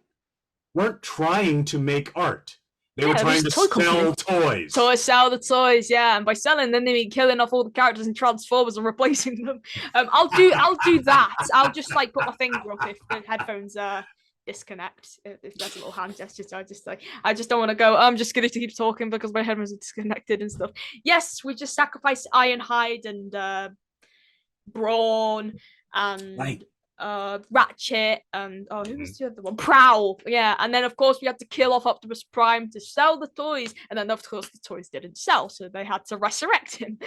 weren't trying to make art. They were trying to sell toys. So I sell the toys, and by selling them, they mean killing off all the characters in Transformers and replacing them. I'll do that. I'll just put my finger up if the headphones disconnect. If there's a little hand gesture, so I just don't want to go. I'm just gonna keep talking because my headphones are disconnected and stuff. Yes, we just sacrificed Ironhide and Brawn and Ratchet and who was the other one? Prowl. Yeah, and then of course we had to kill off Optimus Prime to sell the toys, and then of course the toys didn't sell, so they had to resurrect him.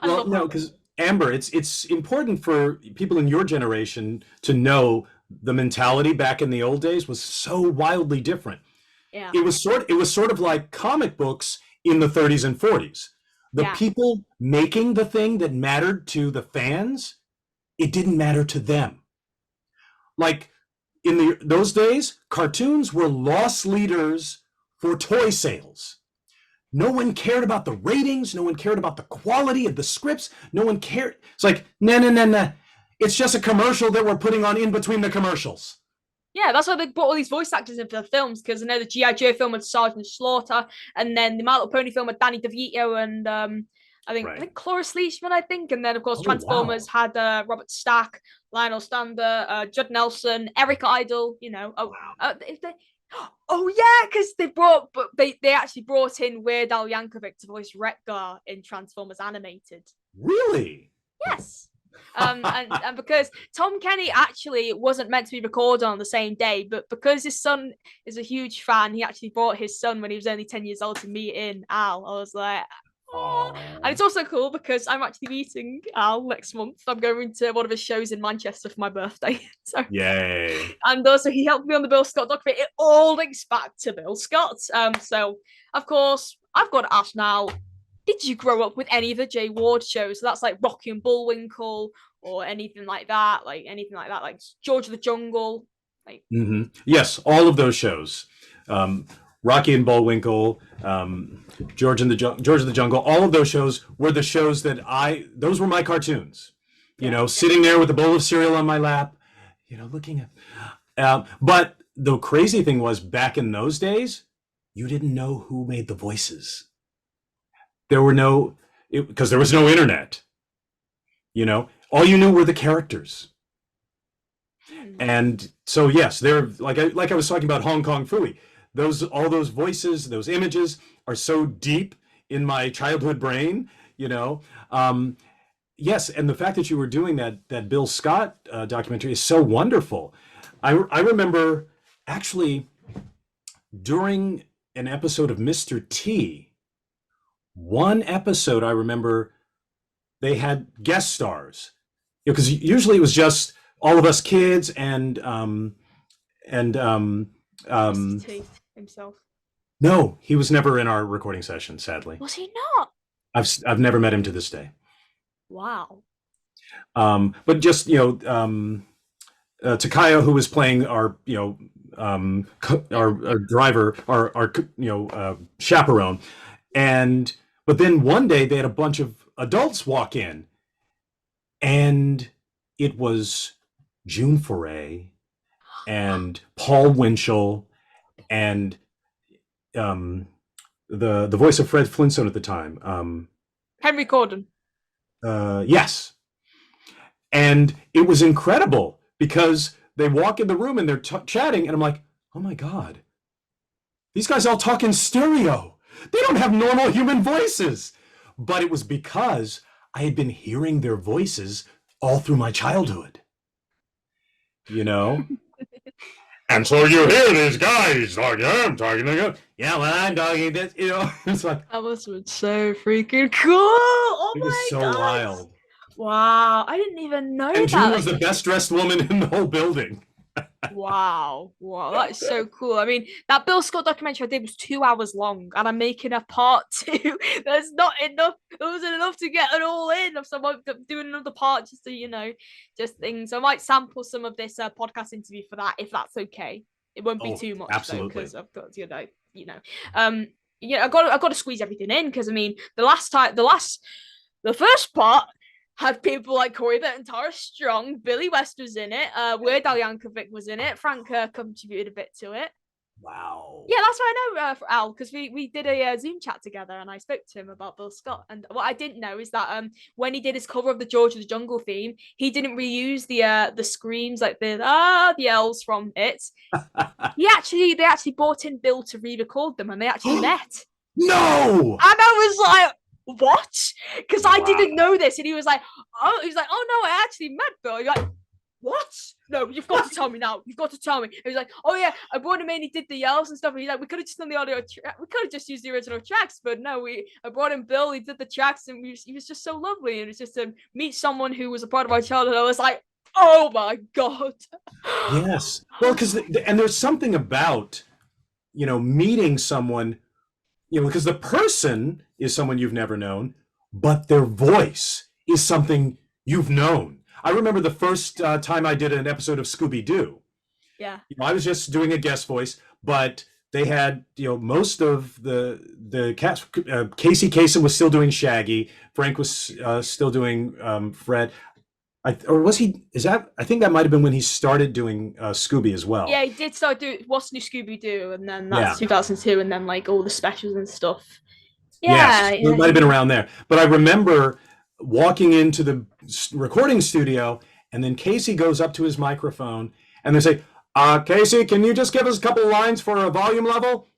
Well, no, because Amber, it's important for people in your generation to know the mentality back in the old days was so wildly different. Yeah, it was sort of like comic books in the 30s and 40s. The people making the thing that mattered to the fans, it didn't matter to them. Like in those days, cartoons were loss leaders for toy sales. No one cared about the ratings. No one cared about the quality of the scripts. No one cared. It's like, nah. It's just a commercial that we're putting on in between the commercials. Yeah, that's why they brought all these voice actors in for the films, because I know the G.I. Joe film had Sergeant Slaughter, and then the My Little Pony film had Danny DeVito and I think Cloris Leachman, and then of course Transformers had Robert Stack, Lionel Stander, Judd Nelson, Eric Idle. Because they actually brought in Weird Al Yankovic to voice Wreck-Gar in Transformers Animated. Really? Yes. And because Tom Kenny actually wasn't meant to be recorded on the same day, but because his son is a huge fan, he actually brought his son when he was only 10 years old to meet in Al. I was like, oh. And it's also cool because I'm actually meeting Al next month. I'm going to one of his shows in Manchester for my birthday. So yay! And also he helped me on the Bill Scott documentary. It all links back to Bill Scott. So of course I've got to ask now, did you grow up with any of the Jay Ward shows? So that's like Rocky and Bullwinkle or anything like that, like George of the Jungle. Yes, all of those shows. Rocky and Bullwinkle, George of the Jungle, all of those shows were the shows those were my cartoons. Sitting there with a bowl of cereal on my lap, looking at. But the crazy thing was, back in those days, you didn't know who made the voices. Because there was no internet. All you knew were the characters. And so yes, they're like I was talking about Hong Kong Phooey. All those voices, those images are so deep in my childhood brain. Yes, and the fact that you were doing that Bill Scott documentary is so wonderful. I remember actually during an episode of Mr. T, one episode I remember they had guest stars. Because usually it was just all of us kids and Mr. T himself. no, he was never in our recording session, sadly. Was he not? I've never met him to this day. Wow. But just Takaya, who was playing our our driver, our chaperone, but then one day they had a bunch of adults walk in, and it was June Foray and Paul Winchell and the voice of Fred Flintstone at the time, Henry Corden. yes. And it was incredible because they walk in the room and they're chatting, and I'm like, oh my God, these guys all talk in stereo. They don't have normal human voices. But it was because I had been hearing their voices all through my childhood. You know? And so you hear these guys talking, I'm talking to you. Yeah, well, I'm talking this, it's like, That was so freaking cool. Oh it was my so God. wild. Wow. I didn't even know And June that. was the best dressed woman in the whole building. Wow, that's so cool. I mean, that Bill Scott documentary I did was 2 hours long, and I'm making a part 2. There's not enough. There wasn't enough to get it all in. So I'm doing another part just to, just things. I might sample some of this podcast interview for that, if that's okay. It won't be too much, absolutely. because I've got, I've got to squeeze everything in, because I mean, the first part had people like Corey Burt and Tara Strong. Billy West was in it. Weird Al Yankovic was in it. Frank contributed a bit to it. Wow. Yeah, that's what I know, Al, because we did a Zoom chat together, and I spoke to him about Bill Scott. And what I didn't know is that when he did his cover of the George of the Jungle theme, he didn't reuse the screams, like the yells from it. They actually brought in Bill to re-record them, and they actually met. No! And I was like, what? Because I Wow. didn't know this, and he was like, oh no, I actually met Bill. You're like, what? No, you've got to tell me now. You've got to tell me. And he's like, oh yeah, I brought him in. He did the yells and stuff. And he's like, we could have just done the audio. We could have just used the original tracks, but no, I brought in Bill. He did the tracks, and he was just so lovely. And it's just to meet someone who was a part of our childhood. I was like, oh my God. Yes. Well, because and there's something about meeting someone, because the person is someone you've never known, but their voice is something you've known. I remember the first time I did an episode of Scooby-Doo. Yeah. I was just doing a guest voice, but they had, most of the cast. Casey Kasem was still doing Shaggy. Frank was still doing Fred. Or was he? I think that might have been when he started doing Scooby as well. Yeah, he did start doing What's New Scooby-Doo, and then that's 2002, and then like all the specials and stuff. Yeah, yes, it might have been around there. But I remember walking into the recording studio, and then Casey goes up to his microphone, and they say, Casey, can you just give us a couple of lines for a volume level?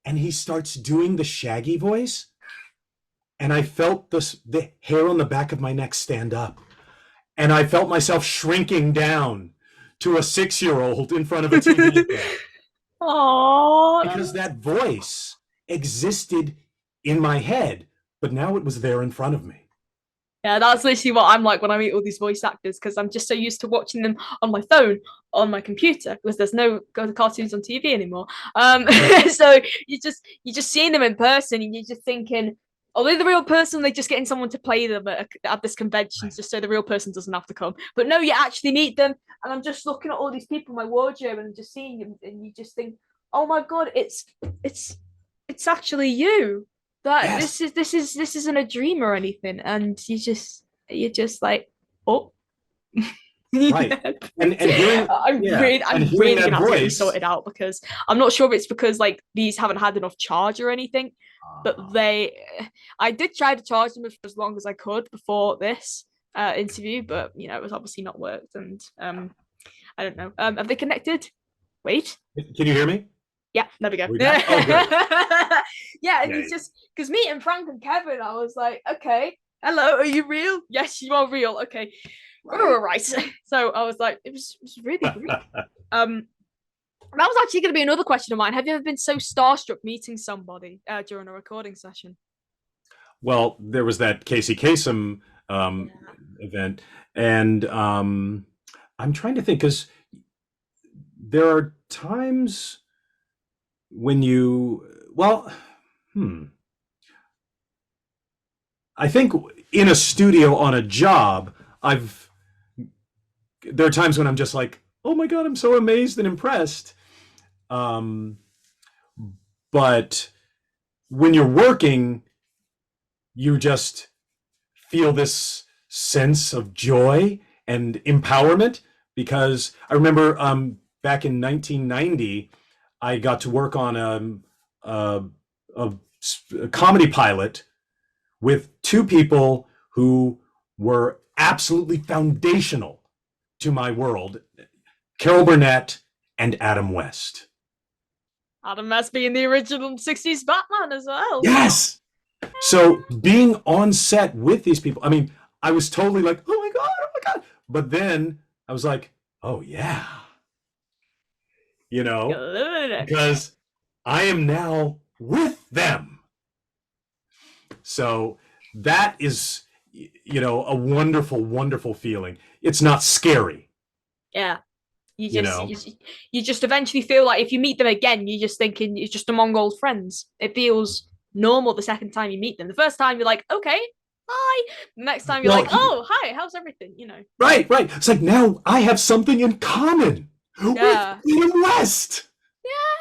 And he starts doing the Shaggy voice, and I felt the hair on the back of my neck stand up. And I felt myself shrinking down to a 6-year-old in front of a TV. Aww. Because that voice existed in my head, but now it was there in front of me. Yeah, that's literally what I'm like when I meet all these voice actors, because I'm just so used to watching them on my phone, on my computer, because there's no cartoons on TV anymore. So you just seeing them in person, and you're just thinking, are they the real person? They're just getting someone to play them at this convention, just so the real person doesn't have to come. But no, you actually meet them, and I'm just looking at all these people in my wardrobe, and just seeing them, and you just think, oh my God, it's actually you. That yes. this isn't a dream or anything, and you're just like, oh. Right. And hearing, I'm really gonna have to get voice, sorted out, because I'm not sure if it's because like these haven't had enough charge or anything, but I did try to charge them for as long as I could before this interview, but it was obviously not worked, and I don't know. Have they connected? Wait. Can you hear me? Yeah, there we go. Yeah, and it's just because meeting Frank and Kevin, I was like, okay, hello, are you real? Yes, you are real. Okay. right. So I was like, it was really great. That was actually going to be another question of mine. Have you ever been so starstruck meeting somebody during a recording session? Well, there was that Casey Kasem event, and I'm trying to think because there are times when I think in a studio on a job, there are times when I'm just like, oh my God, I'm so amazed and impressed. But when you're working, you just feel this sense of joy and empowerment, because I remember back in 1990, I got to work on a comedy pilot with two people who were absolutely foundational to my world, Carol Burnett and Adam West. Adam West being the original 60s Batman as well. Yes! So being on set with these people, I mean, I was totally like, oh my God. But then I was like, oh yeah. Because I am now with them. So that is, a wonderful, wonderful feeling. It's not scary. Yeah. You just eventually feel like if you meet them again, you're just thinking it's just among old friends. It feels normal the second time you meet them. The first time you're like, okay, hi. The next time you're like, oh, hi, how's everything? Right. It's like now I have something in common with Adam West.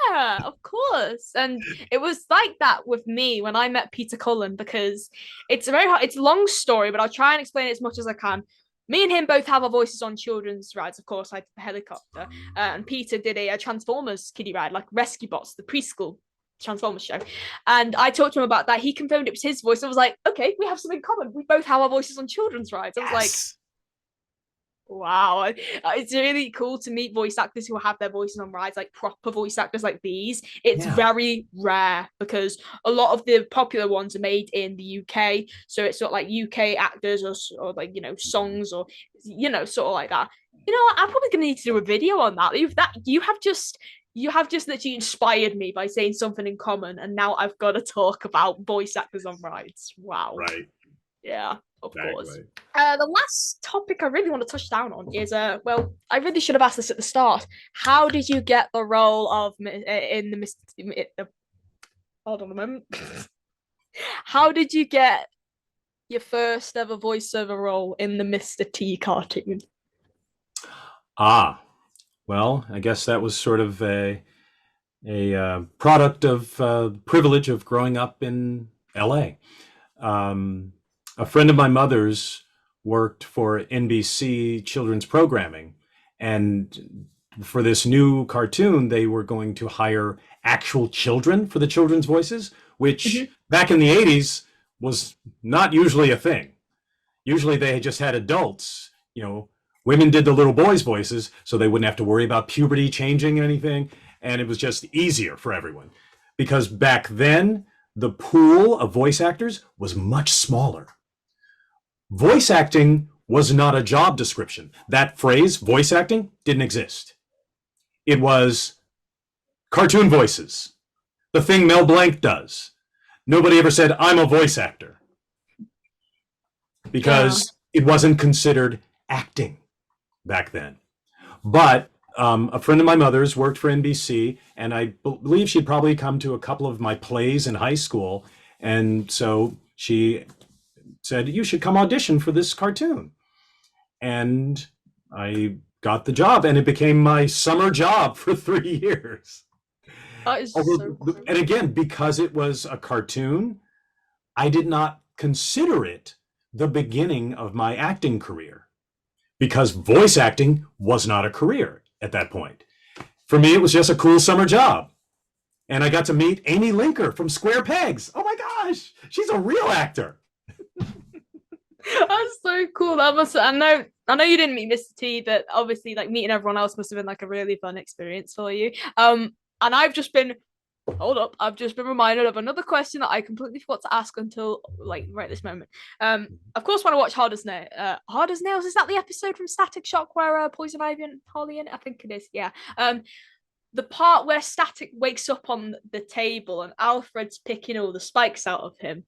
Yeah, of course. And it was like that with me when I met Peter Cullen, because it's a long story, but I'll try and explain it as much as I can. Me and him both have our voices on children's rides. Of course, I did the helicopter, and Peter did a Transformers kiddie ride, like Rescue Bots, the preschool Transformers show. And I talked to him about that. He confirmed it was his voice. I was like, okay, we have something in common. We both have our voices on children's rides. I was like, wow, it's really cool to meet voice actors who have their voices on rides, like proper voice actors like these. It's very rare, because a lot of the popular ones are made in the UK, so it's sort of like UK actors or like songs or sort of like that. I'm probably gonna need to do a video on that. You have just literally inspired me by saying something in common, and now I've got to talk about voice actors on rides. Wow. Right. Yeah. Of course. The last topic I really want to touch down on is I really should have asked this at the start. How did you get the role of in the Mr. Hold on a moment. How did you get your first ever voiceover role in the Mr. T cartoon? Well, I guess that was sort of a product of privilege of growing up in LA. A friend of my mother's worked for NBC children's programming, and for this new cartoon, they were going to hire actual children for the children's voices, which back in the 80s was not usually a thing. Usually they just had adults, women did the little boys' voices, so they wouldn't have to worry about puberty changing anything, and it was just easier for everyone. Because back then, the pool of voice actors was much smaller. Voice acting was not a job description. That phrase, voice acting, didn't exist. It was cartoon voices, the thing Mel Blanc does. Nobody ever said, I'm a voice actor, because it wasn't considered acting back then. But a friend of my mother's worked for NBC, and I believe she'd probably come to a couple of my plays in high school, and so she said, you should come audition for this cartoon. And I got the job, and it became my summer job for 3 years. That is so cool. And again, because it was a cartoon, I did not consider it the beginning of my acting career, because voice acting was not a career at that point. For me, it was just a cool summer job. And I got to meet Amy Linker from Square Pegs. Oh my gosh, she's a real actor. That's so cool. I know you didn't meet Mr. T, but obviously like meeting everyone else must have been like a really fun experience for you. And I've just been hold up. I've just been reminded of another question that I completely forgot to ask until like right this moment. Of course, when I watch Hard as Nails, is that the episode from Static Shock where Poison Ivy and Holly in it? I think it is. Yeah. The part where Static wakes up on the table and Alfred's picking all the spikes out of him.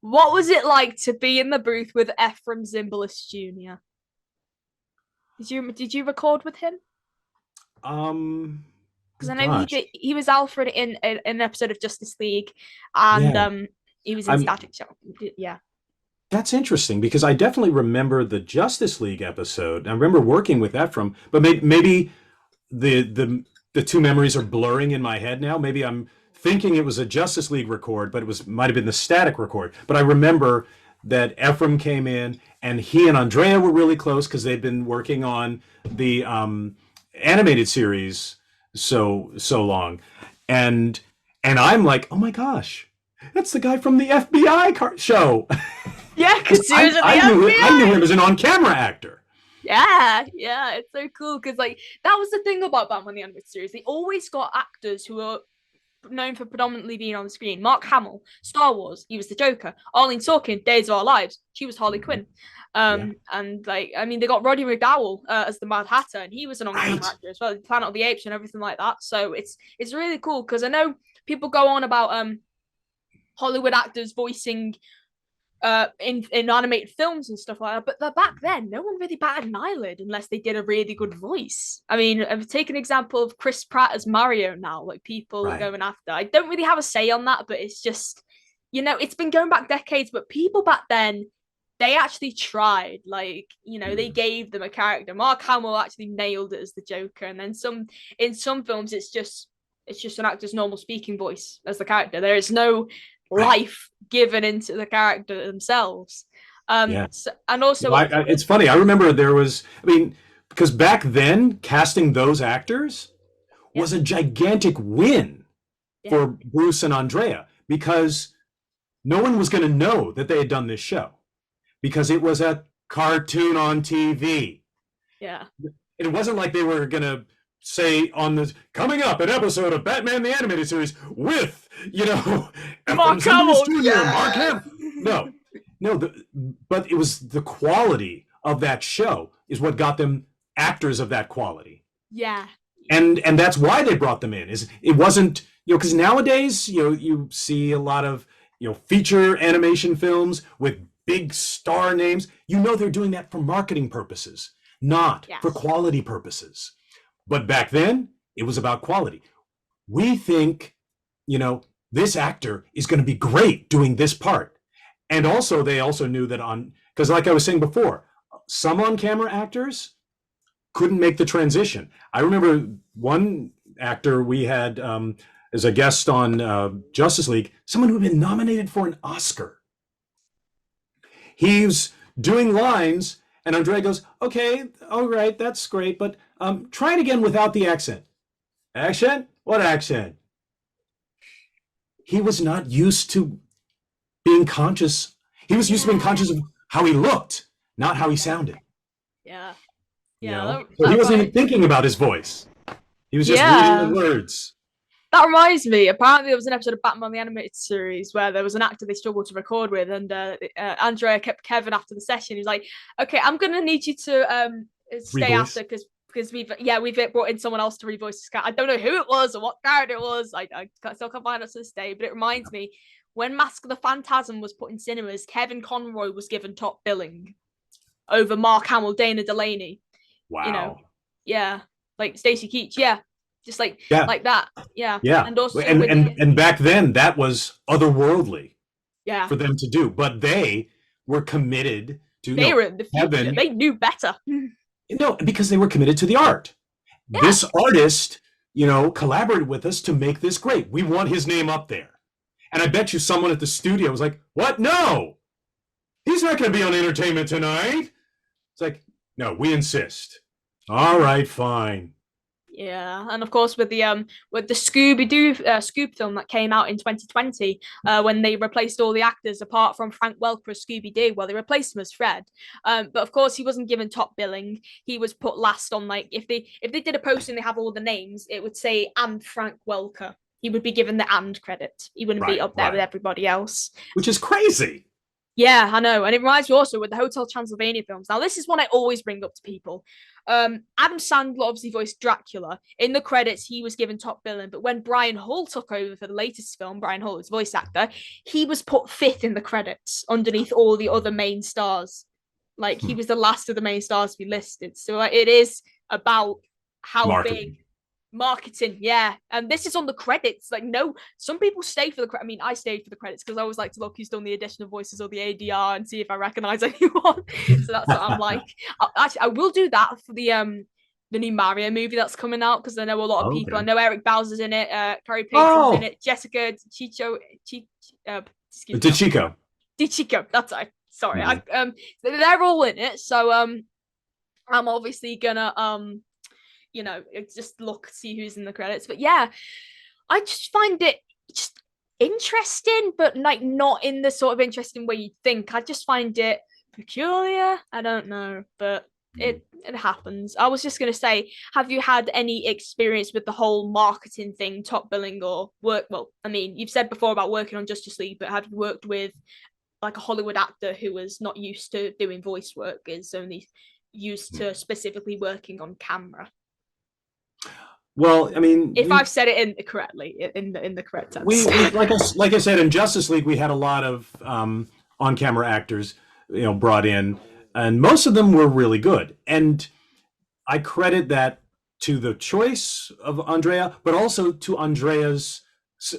What was it like to be in the booth with Ephraim Zimbalist Jr.? Did you record with him? Because I know he was Alfred in an episode of Justice League, and he was in Static Shock. Yeah. That's interesting because I definitely remember the Justice League episode. I remember working with Ephraim, but maybe the two memories are blurring in my head now. Maybe I'm thinking it was a Justice League record, but might have been the Static record. But I remember that Ephraim came in, and he and Andrea were really close because they'd been working on the animated series so long, and I'm like, oh my gosh, that's the guy from the FBI show. Yeah, because I knew him as an on-camera actor. Yeah, it's so cool because like that was the thing about Batman the Animated Series. They always got actors who are known for predominantly being on the screen. Mark Hamill, Star Wars, he was the Joker. Arlene Sorkin, Days of Our Lives, she was Harley Quinn. And like, I mean, they got Roddy McDowall as the Mad Hatter, and he was an on-camera actor as well, Planet of the Apes and everything like that. So it's really cool because I know people go on about Hollywood actors voicing in animated films and stuff like that, but back then no one really batted an eyelid unless they did a really good voice. I mean, I've taken an example of Chris Pratt as Mario now, like people are going after. I don't really have a say on that, but it's just, you know, it's been going back decades, but people back then, they actually tried, like, you know, they gave them a character. Mark Hamill actually nailed it as the Joker, and then in some films it's just an actor's normal speaking voice as the character. There is no life given into the character themselves. And also it's funny, I remember there was, I mean, because back then casting those actors was a gigantic win for Bruce and Andrea, because no one was going to know that they had done this show because it was a cartoon on TV. It wasn't like they were going to say on the coming up an episode of Batman the Animated Series with, you know, Mark Hamill. Mark Hamill. No, but it was the quality of that show is what got them actors of that quality. And that's why they brought them in. Is it wasn't, you know, because nowadays, you know, you see a lot of, you know, feature animation films with big star names. You know, they're doing that for marketing purposes, not for quality purposes. But back then, it was about quality. We think, you know, this actor is going to be great doing this part. And also, they also knew that because like I was saying before, some on-camera actors couldn't make the transition. I remember one actor we had as a guest on Justice League, someone who had been nominated for an Oscar. He's doing lines, and Andrea goes, okay, all right, that's great, but try it again without the accent. Accent? What accent? He was not used to being conscious. He was used to being conscious of how he looked, not how he sounded. You know? So he wasn't even thinking about his voice. He was just reading the words. That reminds me, apparently there was an episode of Batman the Animated Series where there was an actor they struggled to record with, and Andrea kept Kevin after the session. He's like, okay, I'm going to need you to stay after because we've brought in someone else to revoice this character. I don't know who it was or what character it was. I still can't find out to this day, but it reminds me, when Mask of the Phantasm was put in cinemas, Kevin Conroy was given top billing over Mark Hamill, Dana Delaney. Wow. You know, like Stacey Keach, just like that, and also and back then that was otherworldly, for them to do, but they were committed to. They were in the future. They knew better. No, because they were committed to the art. This artist, you know, collaborated with us to make this great. We want his name up there, and I bet you someone at the studio was like, "What? No, he's not going to be on Entertainment Tonight." It's like, no, we insist. All right, fine. Yeah, and of course with the Scooby-Doo Scoob film that came out in 2020, when they replaced all the actors apart from Frank Welker as Scooby-Doo, well, they replaced him as Fred. But of course he wasn't given top billing. He was put last on, like, if they did a post and they have all the names, it would say, and Frank Welker. he would be given the and credit. He wouldn't be Right, up there with right. everybody else. Which is crazy. Yeah, I know. And it reminds me also with the Hotel Transylvania films. Now, this is one I always bring up to people. Adam Sandler obviously voiced Dracula. In the credits, he was given top billing. But when Brian Hull took over for the latest film, Brian Hull is voice actor, he was put fifth in the credits underneath all the other main stars. Like, he was the last of the main stars to be listed. So it is about how big marketing, yeah. And this is on the credits. Like, no, some people stay for the credits. I mean, I stayed for the credits because I always like to look who's done the additional voices or the ADR and see if I recognize anyone. So that's what I'm like. I will do that for the new Mario movie that's coming out because I know a lot of people. I know Eric Bowser's in it, Carrie Patrion's in it, Jessica DiCicco. That's right. Sorry, they're all in it. So I'm obviously gonna just see who's in the credits. But yeah, I just find it just interesting, but like not in the sort of interesting way you think. I just find it peculiar. I don't know, but it happens. I was just gonna say, have you had any experience with the whole marketing thing, top billing or work? Well, I mean, you've said before about working on Justice League, but have you worked with like a Hollywood actor who was not used to doing voice work, is only used to specifically working on camera? Well, I mean, if I've said it in the correct sense, we like I said in Justice League, we had a lot of on-camera actors, brought in, and most of them were really good. And I credit that to the choice of Andrea, but also to Andrea's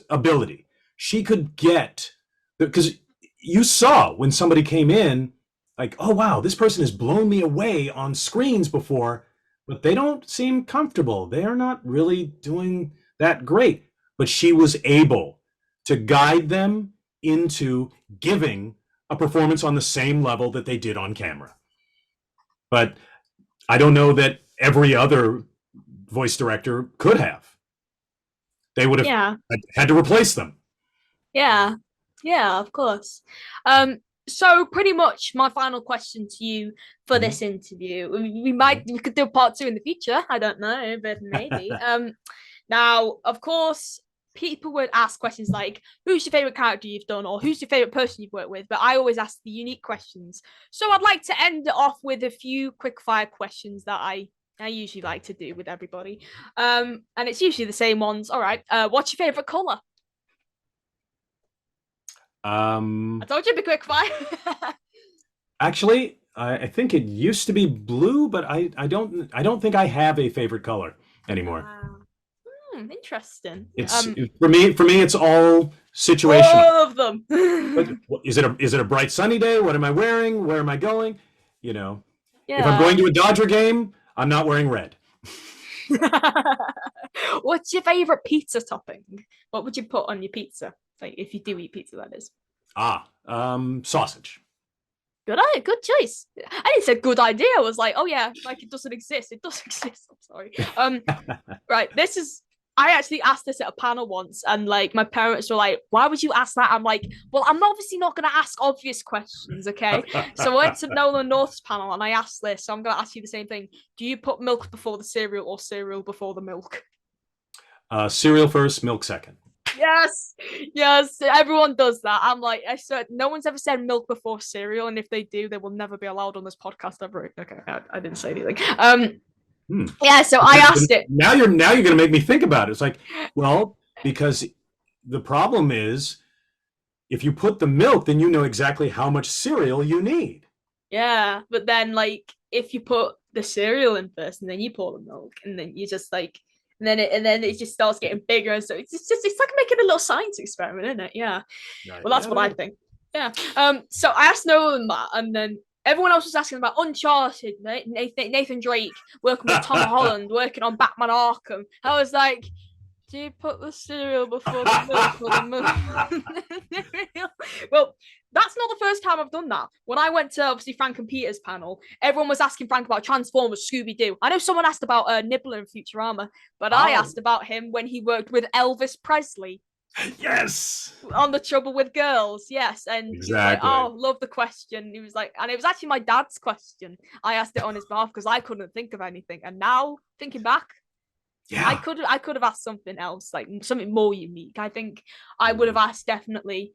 ability. She could get, because you saw when somebody came in, like, oh wow, this person has blown me away on screens before, but they don't seem comfortable. They are not really doing that great. But she was able to guide them into giving a performance on the same level that they did on camera. But I don't know that every other voice director could have. They would have had to replace them. Yeah, of course. So pretty much my final question to you for this interview. We could do a part 2 in the future. I don't know, but maybe. Now, of course, people would ask questions like, who's your favorite character you've done, or who's your favorite person you've worked with? But I always ask the unique questions. So I'd like to end it off with a few quick fire questions that I usually like to do with everybody. And it's usually the same ones. All right. What's your favorite color? I told you it'd be quick fire. Actually, I think it used to be blue, but I don't think I have a favorite color anymore. Interesting. It's for me it's all situational. All of them. Is it a bright sunny day? What am I wearing? Where am I going? Yeah. If I'm going to a Dodger game, I'm not wearing red. What's your favorite pizza topping? What would you put on your pizza? Like, if you do eat pizza, that is. Sausage. Good choice. I didn't say good idea. I was like, oh yeah, like it doesn't exist. It does exist. I'm sorry. Right. I actually asked this at a panel once, and like my parents were like, why would you ask that? I'm like, well, I'm obviously not going to ask obvious questions, okay? So I went to Nolan North's panel and I asked this, so I'm going to ask you the same thing. Do you put milk before the cereal or cereal before the milk? Cereal first, milk second. Yes, everyone does that. I'm like, I said, no one's ever said milk before cereal, and if they do, they will never be allowed on this podcast ever. Okay, I didn't say anything. Yeah, so I asked it. Now you're gonna make me think about it. It's like, well, because the problem is, if you put the milk, then you know exactly how much cereal you need. Yeah, but then like if you put the cereal in first, and then you pour the milk, and then you just like. And then it just starts getting bigger, so it's like making a little science experiment, isn't it? Yeah. Right. Well, that's what I think. Yeah. So I asked Nolan that, and then everyone else was asking about Uncharted, Nathan Drake working with Tom Holland, working on Batman Arkham. I was like, do you put the cereal before the milk or the milk? Well, that's not the first time I've done that. When I went to obviously Frank and Peter's panel, everyone was asking Frank about Transformers, Scooby-Doo. I know someone asked about Nibbler in Futurama, but I asked about him when he worked with Elvis Presley. Yes. On The Trouble with Girls, yes. And exactly. He was like, oh, love the question. He was like, and it was actually my dad's question. I asked it on his behalf because I couldn't think of anything. And now, thinking back, Yeah. I could have asked something else, like something more unique. I think I would have asked definitely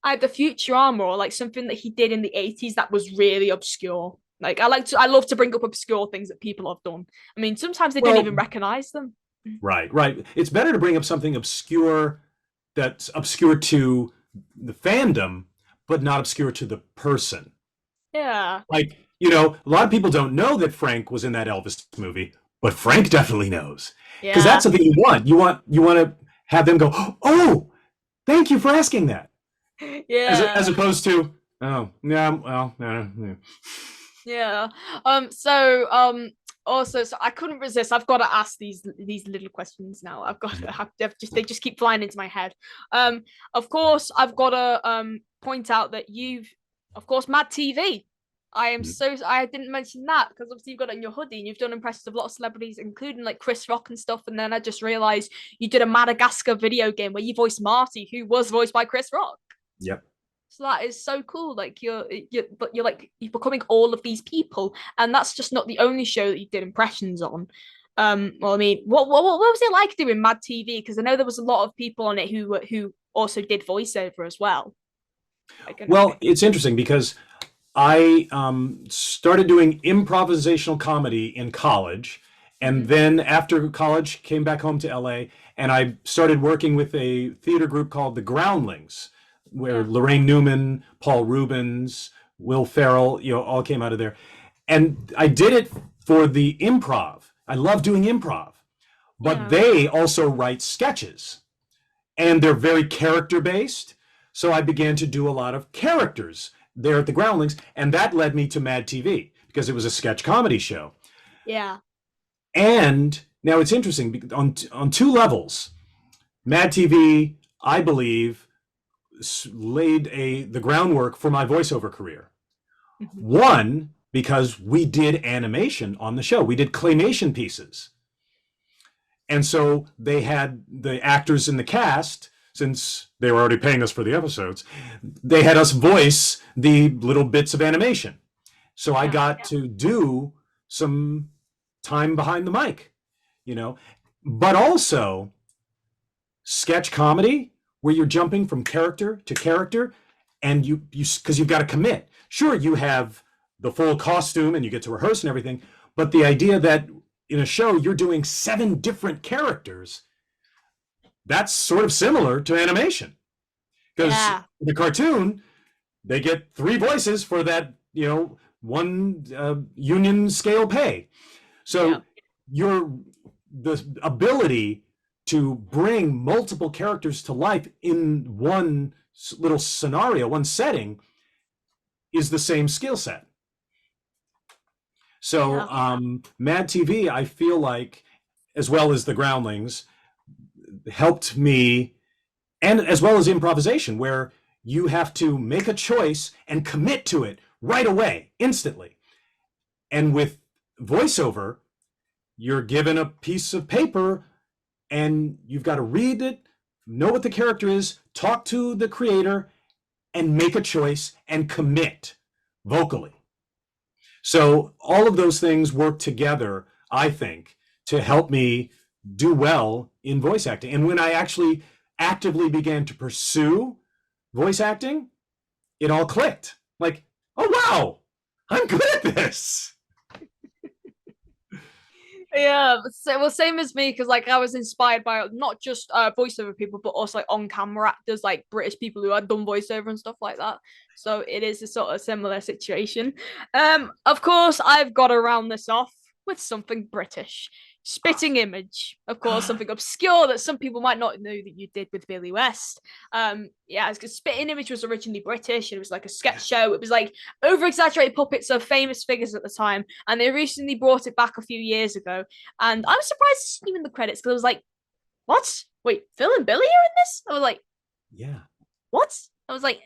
either Futurama or like something that he did in the 80s that was really obscure. Like I love to bring up obscure things that people have done. I mean, sometimes they don't Well, even recognize them. right. It's better to bring up something obscure that's obscure to the fandom, but not obscure to the person. Yeah. Like, a lot of people don't know that Frank was in that Elvis movie, but Frank definitely knows. Because Yeah. that's something you want. You want to have them go, "Oh, thank you for asking that." Yeah. As opposed to, "Oh, yeah, well, no." Yeah. Also, so I couldn't resist. I've got to ask these little questions now. I've got to have they just keep flying into my head. Of course, I've got to point out that of course, Mad TV. I didn't mention that because obviously you've got it in your hoodie and you've done impressions of a lot of celebrities, including like Chris Rock and stuff. And then I just realized you did a Madagascar video game where you voiced Marty, who was voiced by Chris Rock. Yep. So that is so cool. Like you're becoming all of these people, and that's just not the only show that you did impressions on. Well, I mean, what was it like doing Mad TV? Because I know there was a lot of people on it who also did voiceover as well. Well, it's interesting because I started doing improvisational comedy in college, and then after college, came back home to LA, and I started working with a theater group called the Groundlings, where Lorraine Newman, Paul Rubens, Will Ferrell, all came out of there. And I did it for the improv. I love doing improv, but they also write sketches, and they're very character based. So I began to do a lot of characters there at the Groundlings, and that led me to Mad TV because it was a sketch comedy show. Yeah. And now it's interesting on two levels. Mad TV, I believe, laid the groundwork for my voiceover career. One, because we did animation on the show. We did claymation pieces. And so they had the actors in the cast, since they were already paying us for the episodes, they had us voice the little bits of animation. So I got to do some time behind the mic, but also sketch comedy where you're jumping from character to character, and you because you've got to commit. Sure, you have the full costume and you get to rehearse and everything, but the idea that in a show you're doing 7 different characters, that's sort of similar to animation. Because the cartoon, they get 3 voices for that, one union scale pay. So the ability to bring multiple characters to life in one little scenario, one setting, is the same skill set. So Mad TV, I feel like, as well as the Groundlings, helped me, and as well as improvisation, where you have to make a choice and commit to it right away, instantly. And with voiceover, you're given a piece of paper and you've got to read it, know what the character is, talk to the creator, and make a choice and commit vocally. So all of those things work together, I think, to help me do well in voice acting. And when I actually actively began to pursue voice acting, it all clicked. Like, oh wow, I'm good at this. Yeah, same as me, because like I was inspired by not just voiceover people, but also like on-camera actors, like British people who had done voiceover and stuff like that. So it is a sort of similar situation. Of course, I've got to round this off with something British. Spitting Image, of course, something obscure that some people might not know that you did with Billy West. Because Spitting Image was originally British. It was like a sketch show. It was like over-exaggerated puppets of famous figures at the time, and they recently brought it back a few years ago. And I was surprised to see even the credits, because I was like, "What? Wait, Phil and Billy are in this?" I was like, "Yeah, what?" I was like,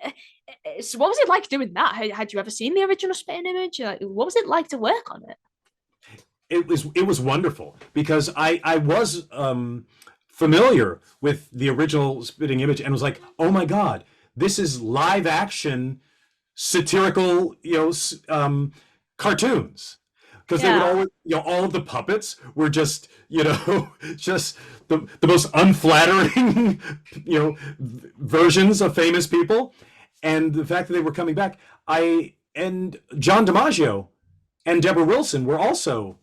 "So what was it like doing that? Had you ever seen the original Spitting Image? Like, what was it like to work on it?" It was wonderful, because I was familiar with the original Spitting Image and was like, oh my God, this is live action satirical cartoons. because they would Yeah. always, all of the puppets were just, just the most unflattering, versions of famous people. And the fact that they were coming back, and John DiMaggio and Deborah Wilson were also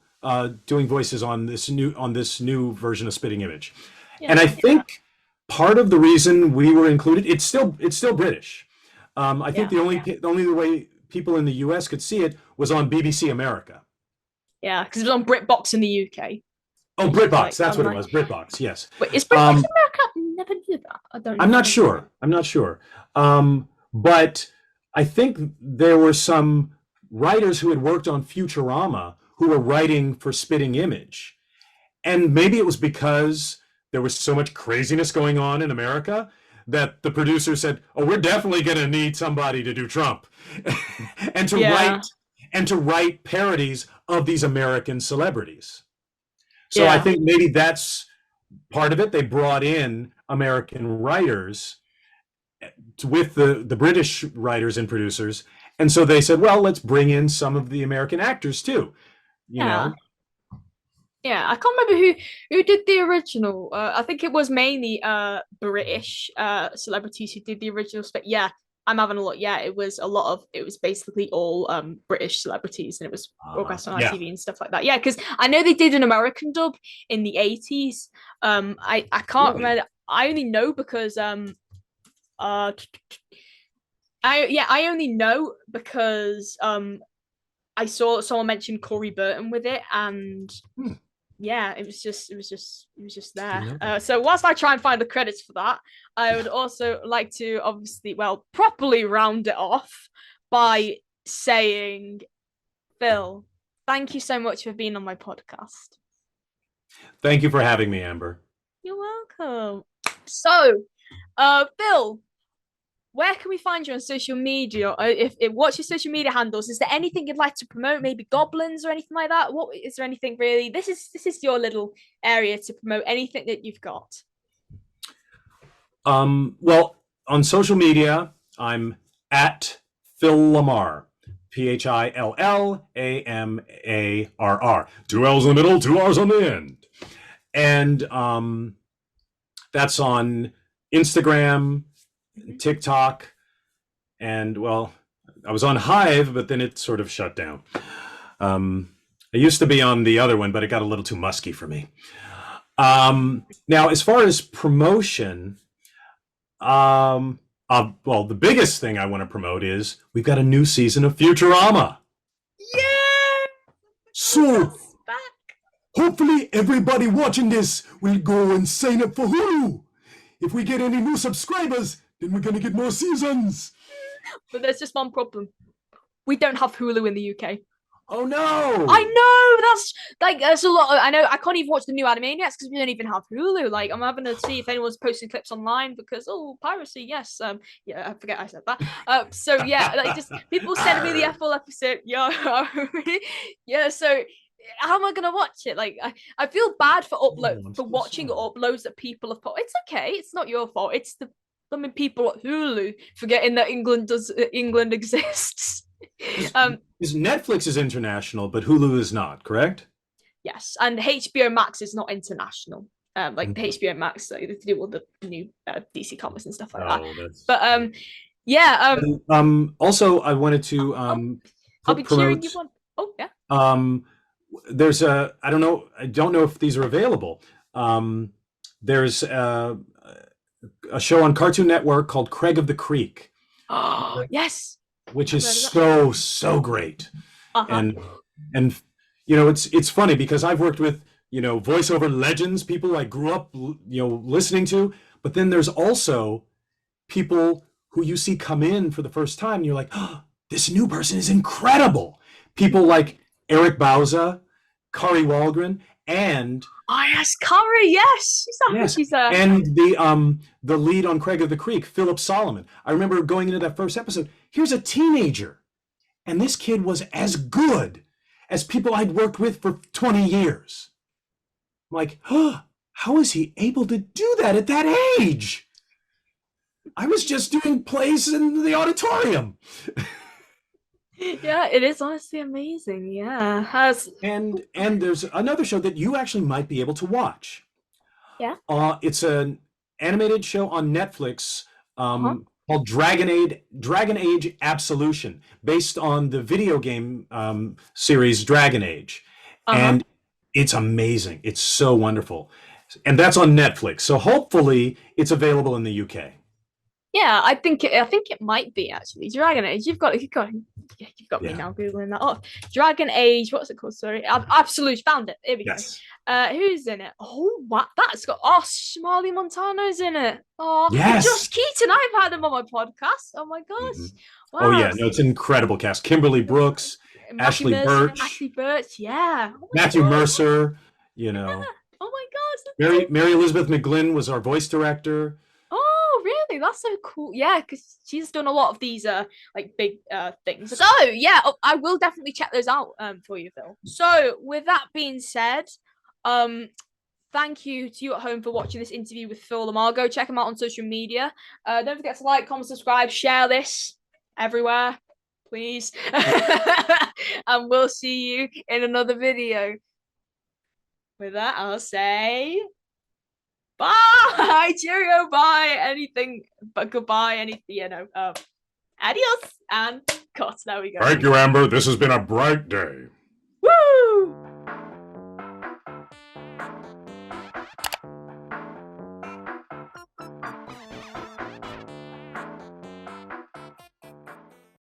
doing voices on this new version of Spitting Image. And I think part of the reason we were included, it's still British. I think the only way people in the US could see it was on BBC America. Yeah, because it was on BritBox in the UK. Oh, BritBox, Like, that's what it online. was, BritBox, yes. Wait, is BritBox America? I never knew that. I don't know. I'm not sure. But I think there were some writers who had worked on Futurama who were writing for Spitting Image. And maybe it was because there was so much craziness going on in America that the producer said, "Oh, we're definitely going to need somebody to do Trump," and to write parodies of these American celebrities. So I think maybe that's part of it. They brought in American writers with the British writers and producers, and so they said, "Well, let's bring in some of the American actors too." You know. Yeah, I can't remember who did the original. I think it was mainly British celebrities who did the original. But yeah, I'm having a look. Yeah, it was basically all British celebrities, and it was broadcast on ITV and stuff like that. Yeah, because I know they did an American dub in the 80s. I can't remember. I only know because I only know because I saw someone mention Corey Burton with it, and yeah, it was just there. So whilst I try and find the credits for that, I would also like to obviously, properly round it off by saying, Phil, thank you so much for being on my podcast. Thank you for having me, Amber. You're welcome. So, Phil, where can we find you on social media? What's your social media handles? Is there anything you'd like to promote? Maybe goblins or anything like that? What is there anything really? This is your little area to promote anything that you've got. Well, on social media, I'm at Phil Lamar, PhilLlamarr. 2 L's in the middle, 2 R's on the end, and that's on Instagram, TikTok, and I was on Hive, but then it sort of shut down. I used to be on the other one, but it got a little too musky for me. Now, as far as promotion, the biggest thing I want to promote is we've got a new season of Futurama. Yeah. So, hopefully everybody watching this will go and sign up for Hulu. If we get any new subscribers, then we're going to get more seasons. But there's just one problem. We don't have Hulu in the UK. Oh no! I know, that's a lot. I know I can't even watch the new Animaniacs because we don't even have Hulu. Like, I'm having to see if anyone's posting clips online because piracy. Yes, yeah, I forget I said that. So yeah, just people sending me the full episode. Yeah, yeah. So how am I gonna watch it? Like, I feel bad for watching uploads that people have put. It's okay. It's not your fault. It's the people at Hulu forgetting that England exists. Netflix is international, but Hulu is not, correct? Yes, and HBO Max is not international. HBO Max, they do all the new DC comics and stuff like that. But yeah. Also, I wanted to I'll be cheering you on. Oh yeah. There's I don't know if these are available. There's a show on Cartoon Network called Craig of the Creek. Oh yes. Which is so great. And it's funny because I've worked with voiceover legends, people I grew up listening to, but then there's also people who you see come in for the first time and you're like, oh, this new person is incredible. People like Eric Bauza, Kari Waldron, and yes, Kari, yes, she's and the lead on Craig of the Creek, Philip Solomon. I remember going into that first episode. Here's a teenager, and this kid was as good as people I'd worked with for 20 years. I'm like, how is he able to do that at that age? I was just doing plays in the auditorium. Yeah, it is honestly amazing. Yeah, has And there's another show that you actually might be able to watch. Yeah. It's an animated show on Netflix Uh-huh. called Dragon Age Absolution, based on the video game series Dragon Age. Uh-huh. And it's amazing. It's so wonderful. And that's on Netflix. So hopefully it's available in the UK. Yeah, I think it might be actually Dragon Age. You've got me Yeah. now googling that up. Dragon Age, what's it called? Sorry, Absolute. Found it. Here we go. Yes. Who's in it? Oh, what? That's got Smiley Montano's in it. Oh, Yes. Josh Keaton. I've had him on my podcast. Oh my gosh. Mhm. Wow. Oh yeah, no, it's an incredible cast. Kimberly Brooks, Ashley Birch, Matthew Birch. Yeah. Oh my Matthew gosh. Mercer. You know, Oh my gosh. Mary Elizabeth McGlynn was our voice director. Oh, really? That's so cool. Yeah, because she's done a lot of these like big things. So yeah, I will definitely check those out for you, Phil. So with that being said, thank you to you at home for watching this interview with Phil Lamar. Go check him out on social media. Don't forget to like, comment, subscribe, share this everywhere, please. And we'll see you in another video. With that, I'll say bye, cheerio, bye, anything but goodbye, anything, adios, and cut. There we go. Thank you, Amber. This has been a bright day. Woo!